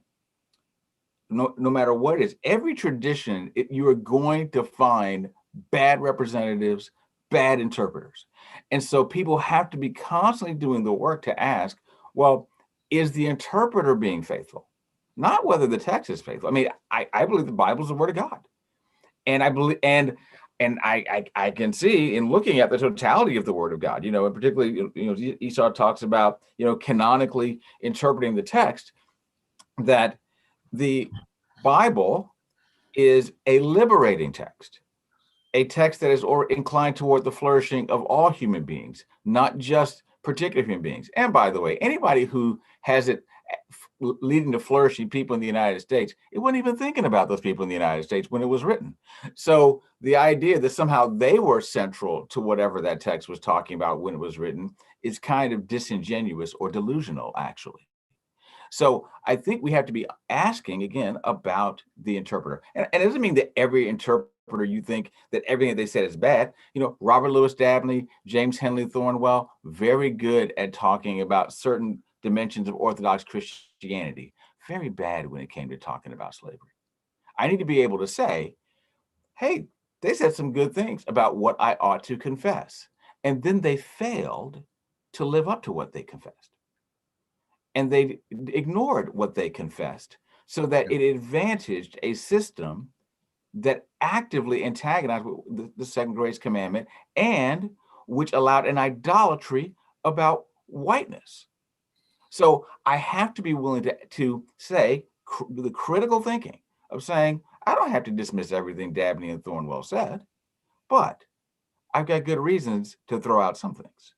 no matter what it is, every tradition, you are going to find bad representatives, bad interpreters. And so people have to be constantly doing the work to ask, well, is the interpreter being faithful? Not whether the text is faithful. I mean, I believe the Bible is the word of God. And I believe, and I can see in looking at the totality of the word of God, and particularly, Esau talks about, canonically interpreting the text, that the Bible is a liberating text, a text that is inclined toward the flourishing of all human beings, not just particular human beings. And by the way, anybody who has it leading to flourishing people in the United States, it wasn't even thinking about those people in the United States when it was written. So the idea that somehow they were central to whatever that text was talking about when it was written is kind of disingenuous or delusional, actually. So I think we have to be asking again about the interpreter. And it doesn't mean that every interpreter, you think that everything that they said is bad. Robert Louis Dabney, James Henley Thornwell, very good at talking about certain dimensions of Orthodox Christianity. Very bad when it came to talking about slavery. I need to be able to say, hey, they said some good things about what I ought to confess. And then they failed to live up to what they confessed. And they ignored what they confessed, so that it advantaged a system that actively antagonized the second greatest commandment, and which allowed an idolatry about whiteness. So I have to be willing to say the critical thinking of saying, I don't have to dismiss everything Dabney and Thornwell said, but I've got good reasons to throw out some things.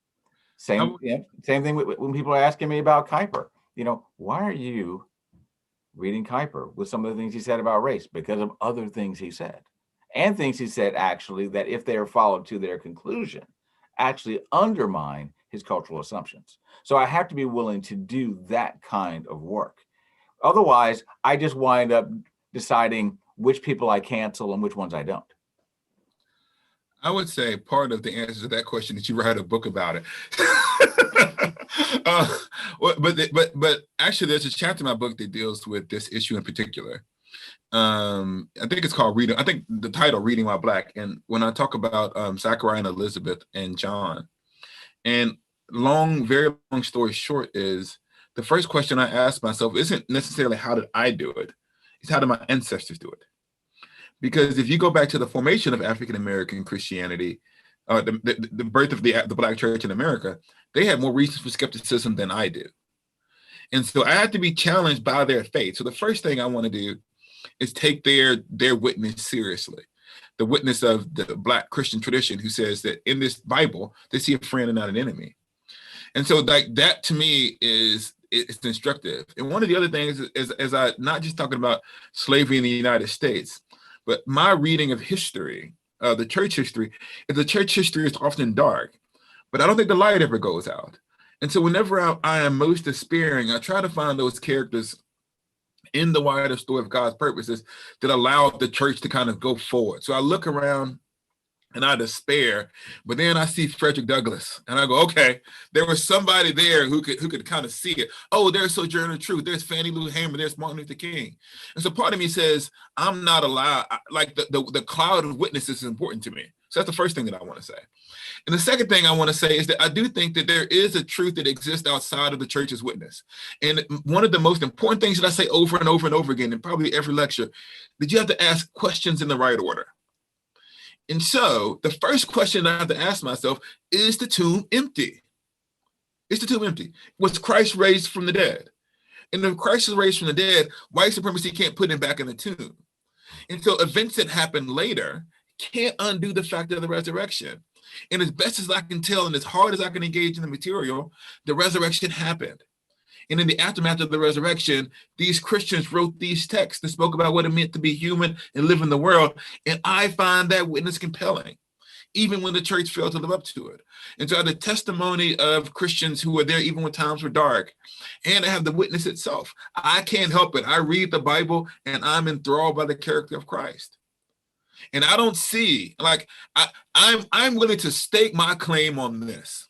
Same thing when people are asking me about Kuyper. Why are you reading Kuyper with some of the things he said about race? Because of other things he said, and things he said actually that, if they are followed to their conclusion, actually undermine his cultural assumptions. So I have to be willing to do that kind of work. Otherwise, I just wind up deciding which people I cancel and which ones I don't. I would say part of the answer to that question is you write a book about it. But actually, there's a chapter in my book that deals with this issue in particular. I think it's called Reading. I think the title, Reading While Black. And when I talk about Zachariah and Elizabeth and John, and very long story short is, the first question I ask myself isn't necessarily how did I do it? It's how did my ancestors do it? Because if you go back to the formation of African-American Christianity, the birth of the Black church in America, they had more reasons for skepticism than I do. And so I had to be challenged by their faith. So the first thing I want to do is take their witness seriously. The witness of the Black Christian tradition, who says that in this Bible, they see a friend and not an enemy. And so that to me it's instructive. And one of the other things is, as I not just talking about slavery in the United States, but my reading of history, the church history, is the church history is often dark, but I don't think the light ever goes out. And so whenever I am most despairing, I try to find those characters in the wider story of God's purposes that allow the church to kind of go forward. So I look around and I despair, but then I see Frederick Douglass and I go, okay, there was somebody there who could kind of see it. Oh, there's Sojourner Truth, there's Fannie Lou Hamer, there's Martin Luther King. And so part of me says, I'm not allowed, like the cloud of witnesses is important to me. So that's the first thing that I want to say. And the second thing I want to say is that I do think that there is a truth that exists outside of the church's witness. And one of the most important things that I say over and over and over again in probably every lecture, that you have to ask questions in the right order. And so the first question I have to ask myself, is the tomb empty? Is the tomb empty? Was Christ raised from the dead? And if Christ is raised from the dead, white supremacy can't put him back in the tomb. And so events that happen later can't undo the fact of the resurrection. And as best as I can tell, and as hard as I can engage in the material, the resurrection happened. And in the aftermath of the resurrection, these Christians wrote these texts that spoke about what it meant to be human and live in the world. And I find that witness compelling, even when the church failed to live up to it. And so I have the testimony of Christians who were there even when times were dark. And I have the witness itself. I can't help it. I read the Bible and I'm enthralled by the character of Christ. And I don't see, like, I'm willing to stake my claim on this.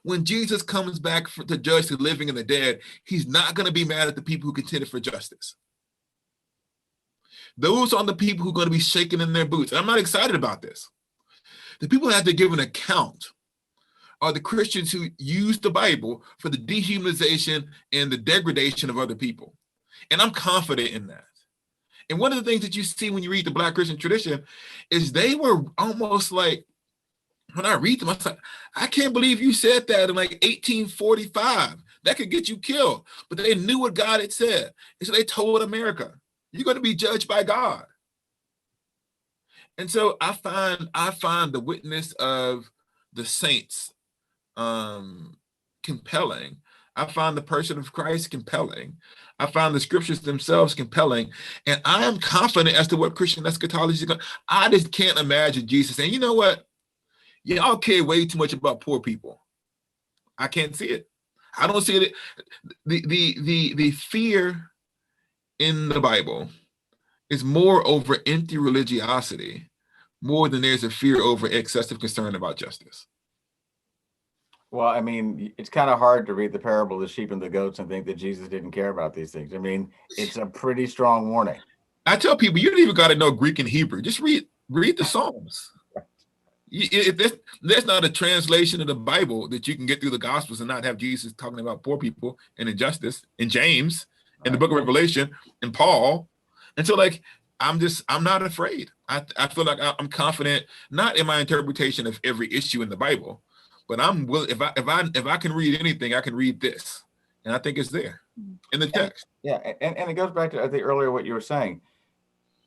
When Jesus comes back to judge the living and the dead, he's not going to be mad at the people who contended for justice. Those are the people who are going to be shaking in their boots. I'm not excited about this. The people who have to give an account are the Christians who use the Bible for the dehumanization and the degradation of other people. And I'm confident in that. And one of the things that you see when you read the Black Christian tradition is they were almost like, when I read them, I was like, I can't believe you said that in like 1845. That could get you killed. But they knew what God had said. And so they told America, you're going to be judged by God. And so I find the witness of the saints compelling. I find the person of Christ compelling. I find the scriptures themselves compelling. And I am confident as to what Christian eschatology is going to. I just can't imagine Jesus saying, you know what? Y'all care way too much about poor people. I can't see it. I don't see it. The fear in the Bible is more over empty religiosity, more than there's a fear over excessive concern about justice. Well, I mean, it's kind of hard to read the parable of the sheep and the goats and think that Jesus didn't care about these things. I mean, it's a pretty strong warning. I tell people, you don't even got to know Greek and Hebrew. Just read the Psalms. There's not a translation of the Bible that you can get through the Gospels and not have Jesus talking about poor people and injustice, in James, in the book of Revelation, in Paul. And so, like, I'm not afraid. I feel like I'm confident, not in my interpretation of every issue in the Bible, but I'm willing. If I can read anything, I can read this, and I think it's there in the text. And it goes back to, I think, earlier what you were saying.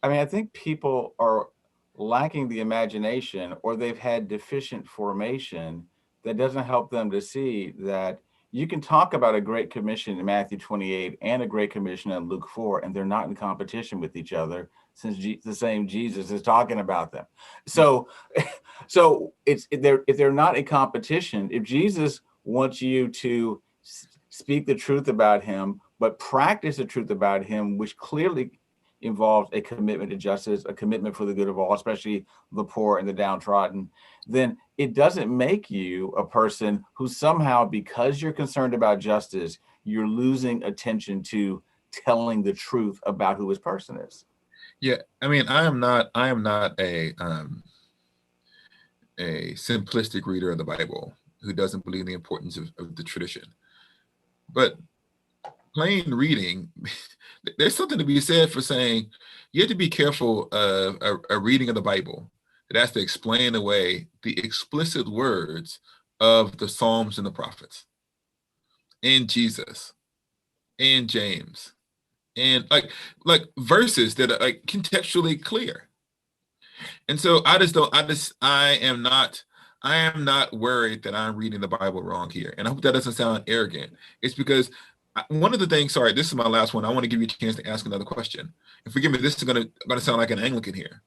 I mean, I think people are lacking the imagination, or they've had deficient formation that doesn't help them to see that you can talk about a Great Commission in Matthew 28 and a Great Commission in Luke 4, and they're not in competition with each other, since the same Jesus is talking about them. So if they're not in competition, if Jesus wants you to speak the truth about him, but practice the truth about him, which clearly involves a commitment to justice, a commitment for the good of all, especially the poor and the downtrodden, then it doesn't make you a person who somehow, because you're concerned about justice, you're losing attention to telling the truth about who his person is. Yeah, I mean, I am not a simplistic reader of the Bible who doesn't believe in the importance of the tradition. But plain reading, there's something to be said for saying you have to be careful of a reading of the Bible that has to explain away the explicit words of the Psalms and the prophets, and Jesus, and James, and like verses that are like contextually clear. And so I am not worried that I'm reading the Bible wrong here. And I hope that doesn't sound arrogant. It's because one of the things, sorry, this is my last one. I want to give you a chance to ask another question. And forgive me, this is going to sound like an Anglican here.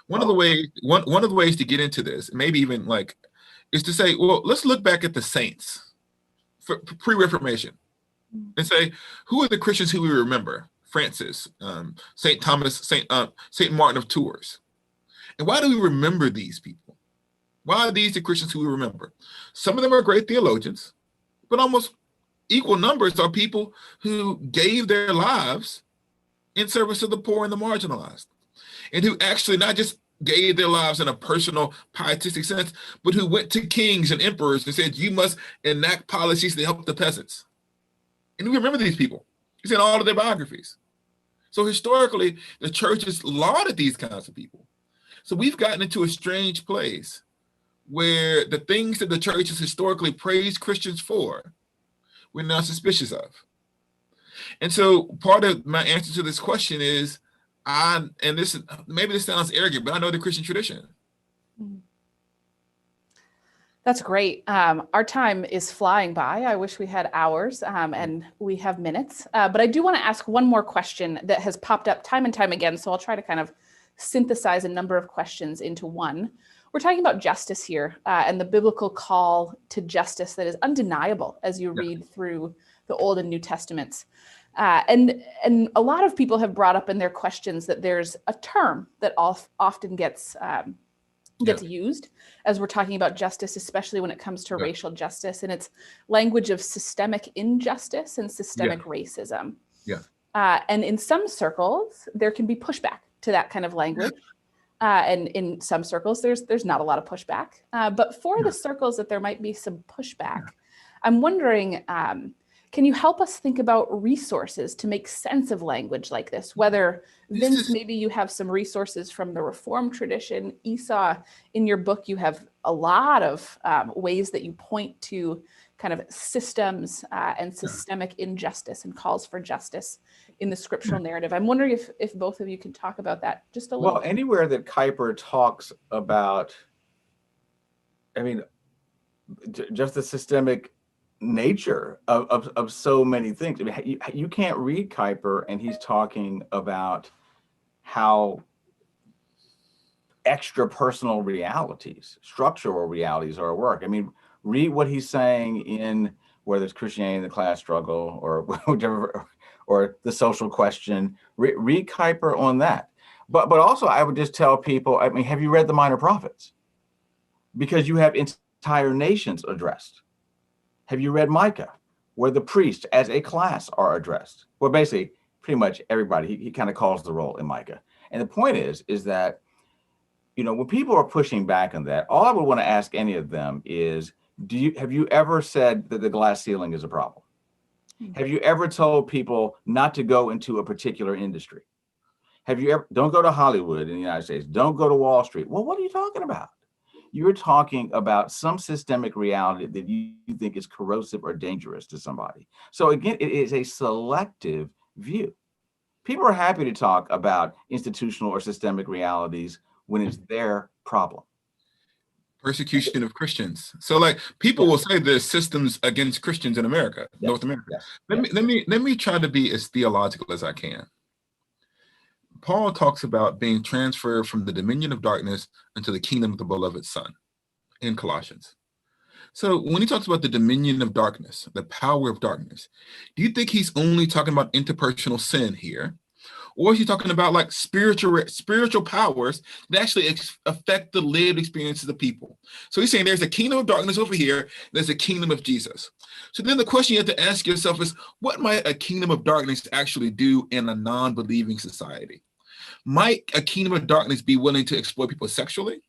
One of the ways to get into this, maybe even like, is to say, well, let's look back at the saints for pre-Reformation and say, who are the Christians who we remember? Francis, St. Thomas, St. Martin of Tours. And why do we remember these people? Why are these the Christians who we remember? Some of them are great theologians, but almost equal numbers are people who gave their lives in service to the poor and the marginalized, and who actually not just gave their lives in a personal, pietistic sense, but who went to kings and emperors and said, you must enact policies to help the peasants. And we remember these people. It's in all of their biographies. So historically, the church has lauded these kinds of people. So we've gotten into a strange place where the things that the church has historically praised Christians for, we're now suspicious of. And so part of my answer to this question is, maybe this sounds arrogant, but I know the Christian tradition. That's great. Our time is flying by. I wish we had hours, and we have minutes. But I do want to ask one more question that has popped up time and time again. So I'll try to kind of synthesize a number of questions into one. We're talking about justice here, and the biblical call to justice that is undeniable as you read through the Old and New Testaments. And a lot of people have brought up in their questions that there's a term that often gets used as we're talking about justice, especially when it comes to racial justice, and it's language of systemic injustice and systemic racism. And in some circles, there can be pushback to that kind of language. And in some circles, there's not a lot of pushback. But for the circles that there might be some pushback, I'm wondering, can you help us think about resources to make sense of language like this? Whether, Vince, maybe you have some resources from the Reformed tradition. Esau, in your book, you have a lot of ways that you point to kind of systems and systemic injustice and calls for justice in the scriptural narrative. I'm wondering if both of you can talk about that just a little bit. Anywhere that Kuyper talks about, just the systemic nature of so many things. You can't read Kuyper and he's talking about how extra personal realities, structural realities are at work. Read what he's saying in whether it's Christianity and the class struggle or whichever, or the social question. Read Kuyper on that. But also I would just tell people, have you read the Minor Prophets? Because you have entire nations addressed. Have you read Micah, where the priests as a class are addressed? Well, basically, pretty much everybody, he kind of calls the role in Micah. And the point is that, when people are pushing back on that, all I would want to ask any of them is, have you ever said that the glass ceiling is a problem? Have you ever told people not to go into a particular industry? Don't go to Hollywood in the United States, don't go to Wall Street. Well, what are you talking about? You're talking about some systemic reality that you think is corrosive or dangerous to somebody. So again, it is a selective view. People are happy to talk about institutional or systemic realities when it's their problem. Persecution of Christians. So people will say there's systems against Christians in America, North America. Let me try to be as theological as I can. Paul talks about being transferred from the dominion of darkness into the kingdom of the beloved Son in Colossians. So when he talks about the dominion of darkness, the power of darkness, do you think he's only talking about interpersonal sin here? Or is he talking about spiritual powers that actually affect the lived experiences of people? So he's saying there's a kingdom of darkness over here, there's a kingdom of Jesus. So then the question you have to ask yourself is, what might a kingdom of darkness actually do in a non-believing society? Might a kingdom of darkness be willing to exploit people sexually,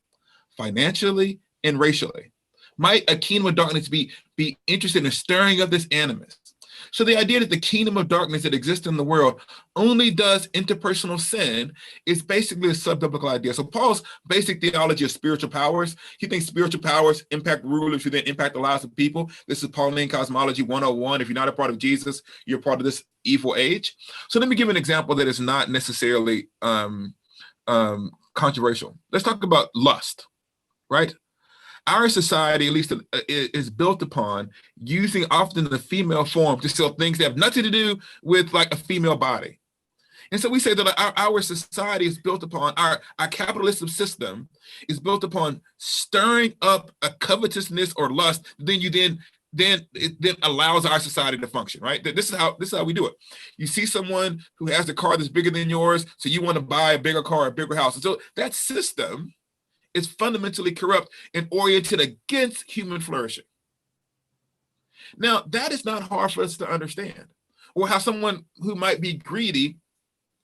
financially, and racially? Might a kingdom of darkness be interested in stirring up this animus? So the idea that the kingdom of darkness that exists in the world only does interpersonal sin is basically a sub-biblical idea. So Paul's basic theology of spiritual powers, he thinks spiritual powers impact rulers who then impact the lives of people. This is Pauline cosmology 101. If you're not a part of Jesus, you're part of this evil age. So let me give an example that is not necessarily controversial. Let's talk about lust, right? Our society, at least, is built upon using often the female form to sell things that have nothing to do with a female body. And so we say that our society is built upon, our capitalistic system is built upon stirring up a covetousness or lust. Then it allows our society to function, right? This is how we do it. You see someone who has a car that's bigger than yours, so you want to buy a bigger car, a bigger house. And so that system is fundamentally corrupt and oriented against human flourishing. Now, that is not hard for us to understand. Or how someone who might be greedy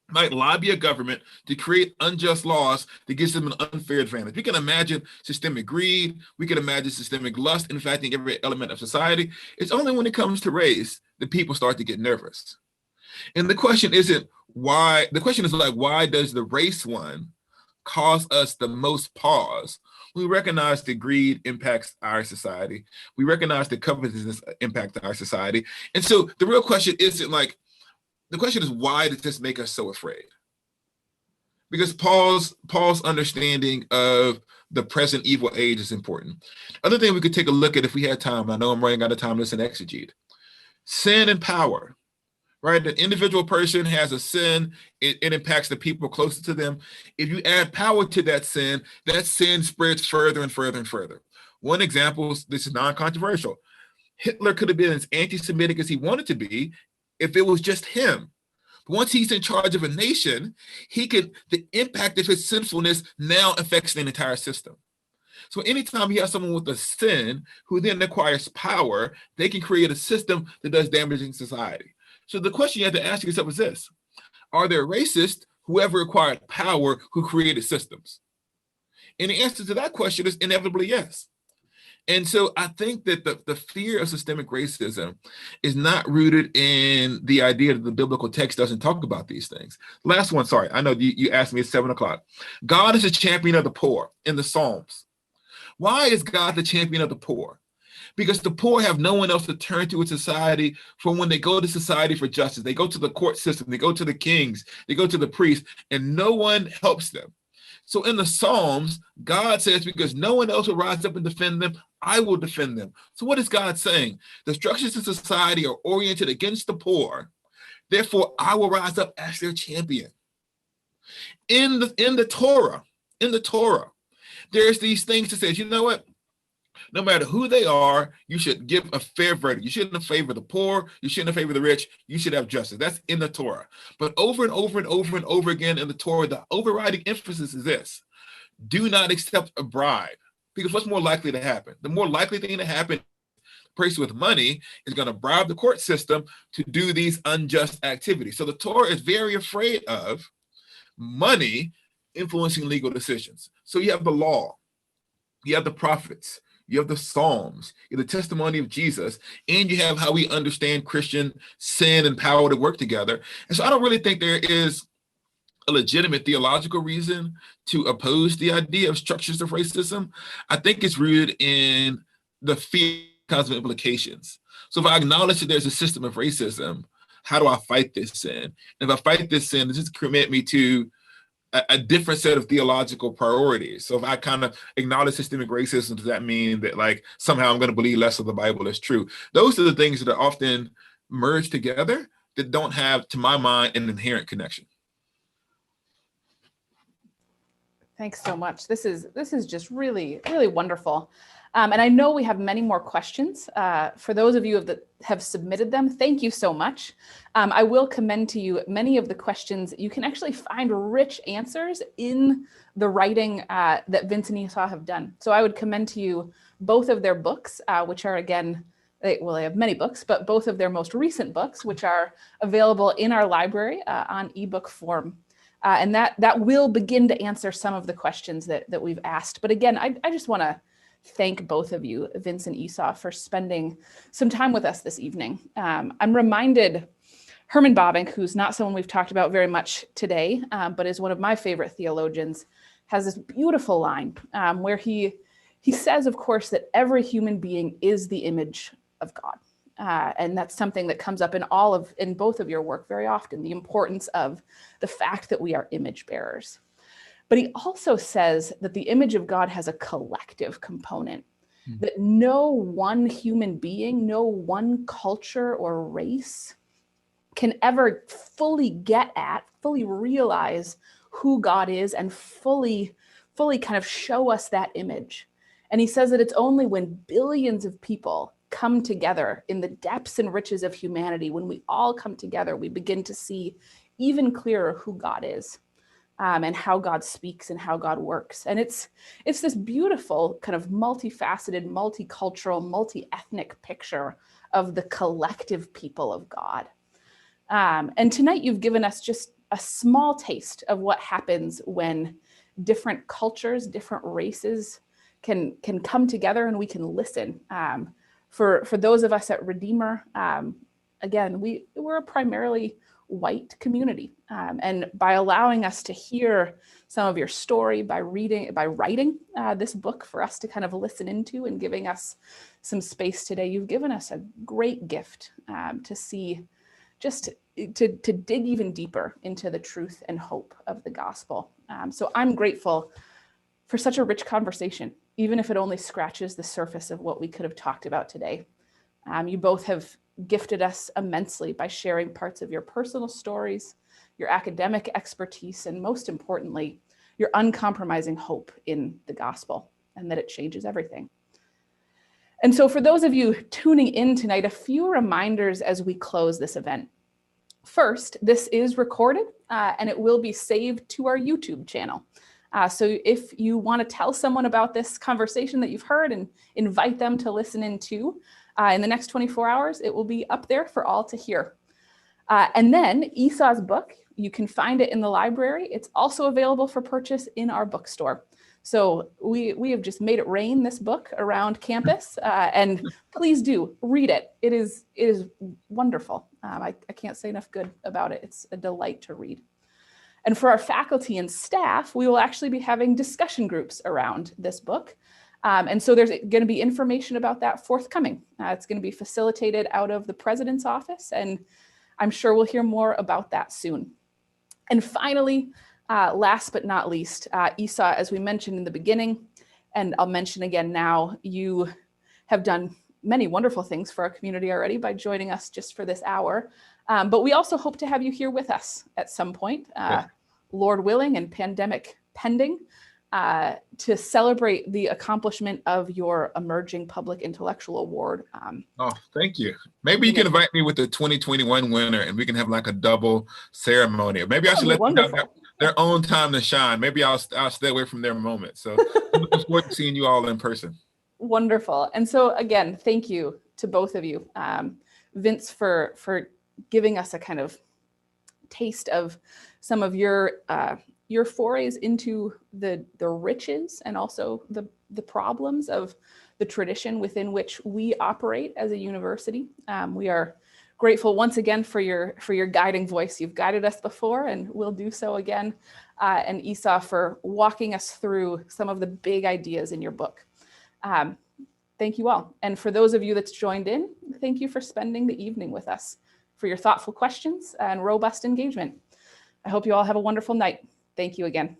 might lobby a government to create unjust laws that gives them an unfair advantage. We can imagine systemic greed. We can imagine systemic lust infecting every element of society. It's only when it comes to race that people start to get nervous. And the question isn't why, the question is like, why does the race one cause us the most pause? We recognize that greed impacts our society. We recognize that covetousness impacts our society. And so the real question isn't like, the question is, why does this make us so afraid? Because Paul's understanding of the present evil age is important. Other thing we could take a look at if we had time, I know I'm running out of time, listen, exegete. Sin and power, right? An individual person has a sin, it impacts the people closest to them. If you add power to that sin spreads further and further and further. One example, this is non-controversial. Hitler could have been as anti-Semitic as he wanted to be if it was just him. But once he's in charge of a nation, the impact of his sinfulness now affects the entire system. So anytime you have someone with a sin who then acquires power, they can create a system that does damage in society. So the question you have to ask yourself is this: are there racists who ever acquired power who created systems? And the answer to that question is inevitably yes. And so I think that the fear of systemic racism is not rooted in the idea that the biblical text doesn't talk about these things. Last one, sorry, I know you asked me at 7 o'clock. God is a champion of the poor in the Psalms. Why is God the champion of the poor? Because the poor have no one else to turn to in society for when they go to society for justice. They go to the court system, they go to the kings, they go to the priests, and no one helps them. So in the Psalms, God says, because no one else will rise up and defend them, I will defend them. So what is God saying? The structures of society are oriented against the poor. Therefore, I will rise up as their champion. In the Torah, there's these things that says, you know what? No matter who they are, you should give a fair verdict. You shouldn't favor the poor. You shouldn't favor the rich. You should have justice. That's in the Torah. But over and over and over and over again in the Torah, the overriding emphasis is this: do not accept a bribe. Because what's more likely to happen? The more likely thing to happen, the person with money is going to bribe the court system to do these unjust activities. So the Torah is very afraid of money influencing legal decisions. So you have the law, you have the prophets, you have the Psalms, you have the testimony of Jesus, and you have how we understand Christian sin and power to work together. And so I don't really think there is a legitimate theological reason to oppose the idea of structures of racism. I think it's rooted in the fear kinds of implications. So if I acknowledge that there's a system of racism, how do I fight this sin? And if I fight this sin, does this commit me to a different set of theological priorities? So if I kind of acknowledge systemic racism, does that mean that like somehow I'm going to believe less of the Bible as true? Those are the things that are often merged together that don't have, to my mind, an inherent connection. Thanks so much. This is just really, really wonderful. And I know we have many more questions. For those of you that have submitted them, thank you so much. I will commend to you many of the questions. You can actually find rich answers in the writing that Vince and Esau have done. So I would commend to you both of their books, which are, again, they have many books, but both of their most recent books, which are available in our library on ebook form. And that will begin to answer some of the questions that we've asked. But again, I just want to thank both of you, Vince and Esau, for spending some time with us this evening. I'm reminded, Herman Bavinck, who's not someone we've talked about very much today, but is one of my favorite theologians, has this beautiful line where he says, of course, that every human being is the image of God. And that's something that comes up in both of your work very often, the importance of the fact that we are image bearers. But he also says that the image of God has a collective component, that no one human being, no one culture or race can ever fully fully realize who God is and fully kind of show us that image. And he says that it's only when billions of people come together in the depths and riches of humanity, when we all come together, we begin to see even clearer who God is. And how God speaks and how God works. And it's this beautiful kind of multifaceted, multicultural, multi-ethnic picture of the collective people of God. And tonight you've given us just a small taste of what happens when different cultures, different races can come together and we can listen. For those of us at Redeemer, again, we're a primarily white community. And by allowing us to hear some of your story, by writing this book for us to kind of listen into and giving us some space today, you've given us a great gift to see, just to dig even deeper into the truth and hope of the gospel. So I'm grateful for such a rich conversation, even if it only scratches the surface of what we could have talked about today. You both have gifted us immensely by sharing parts of your personal stories, your academic expertise, and most importantly, your uncompromising hope in the gospel and that it changes everything. And so for those of you tuning in tonight, a few reminders as we close this event. First, this is recorded and it will be saved to our YouTube channel. So if you want to tell someone about this conversation that you've heard and invite them to listen in too, in the next 24 hours, it will be up there for all to hear. And then Esau's book, you can find it in the library. It's also available for purchase in our bookstore. So we have just made it rain this book around campus, and please do read it. It is wonderful. I can't say enough good about it. It's a delight to read. And for our faculty and staff, we will actually be having discussion groups around this book. And so there's going to be information about that forthcoming. It's going to be facilitated out of the president's office, and I'm sure we'll hear more about that soon. And finally, last but not least, Esau, as we mentioned in the beginning, and I'll mention again now, you have done many wonderful things for our community already by joining us just for this hour. But we also hope to have you here with us at some point, Lord willing and pandemic pending, to celebrate the accomplishment of your Emerging Public Intellectual Award. Oh, thank you. Maybe you can invite me with the 2021 winner and we can have like a double ceremony. Maybe I should let them have their own time to shine. Maybe I'll stay away from their moment. So I'm looking forward to seeing you all in person. Wonderful. And so again, thank you to both of you. Vince, for giving us a kind of taste of some of your forays into the riches and also the problems of the tradition within which we operate as a university. We are grateful once again for your guiding voice. You've guided us before and will do so again. And Esau, for walking us through some of the big ideas in your book. Thank you all. And for those of you that's joined in, thank you for spending the evening with us, for your thoughtful questions and robust engagement. I hope you all have a wonderful night. Thank you again.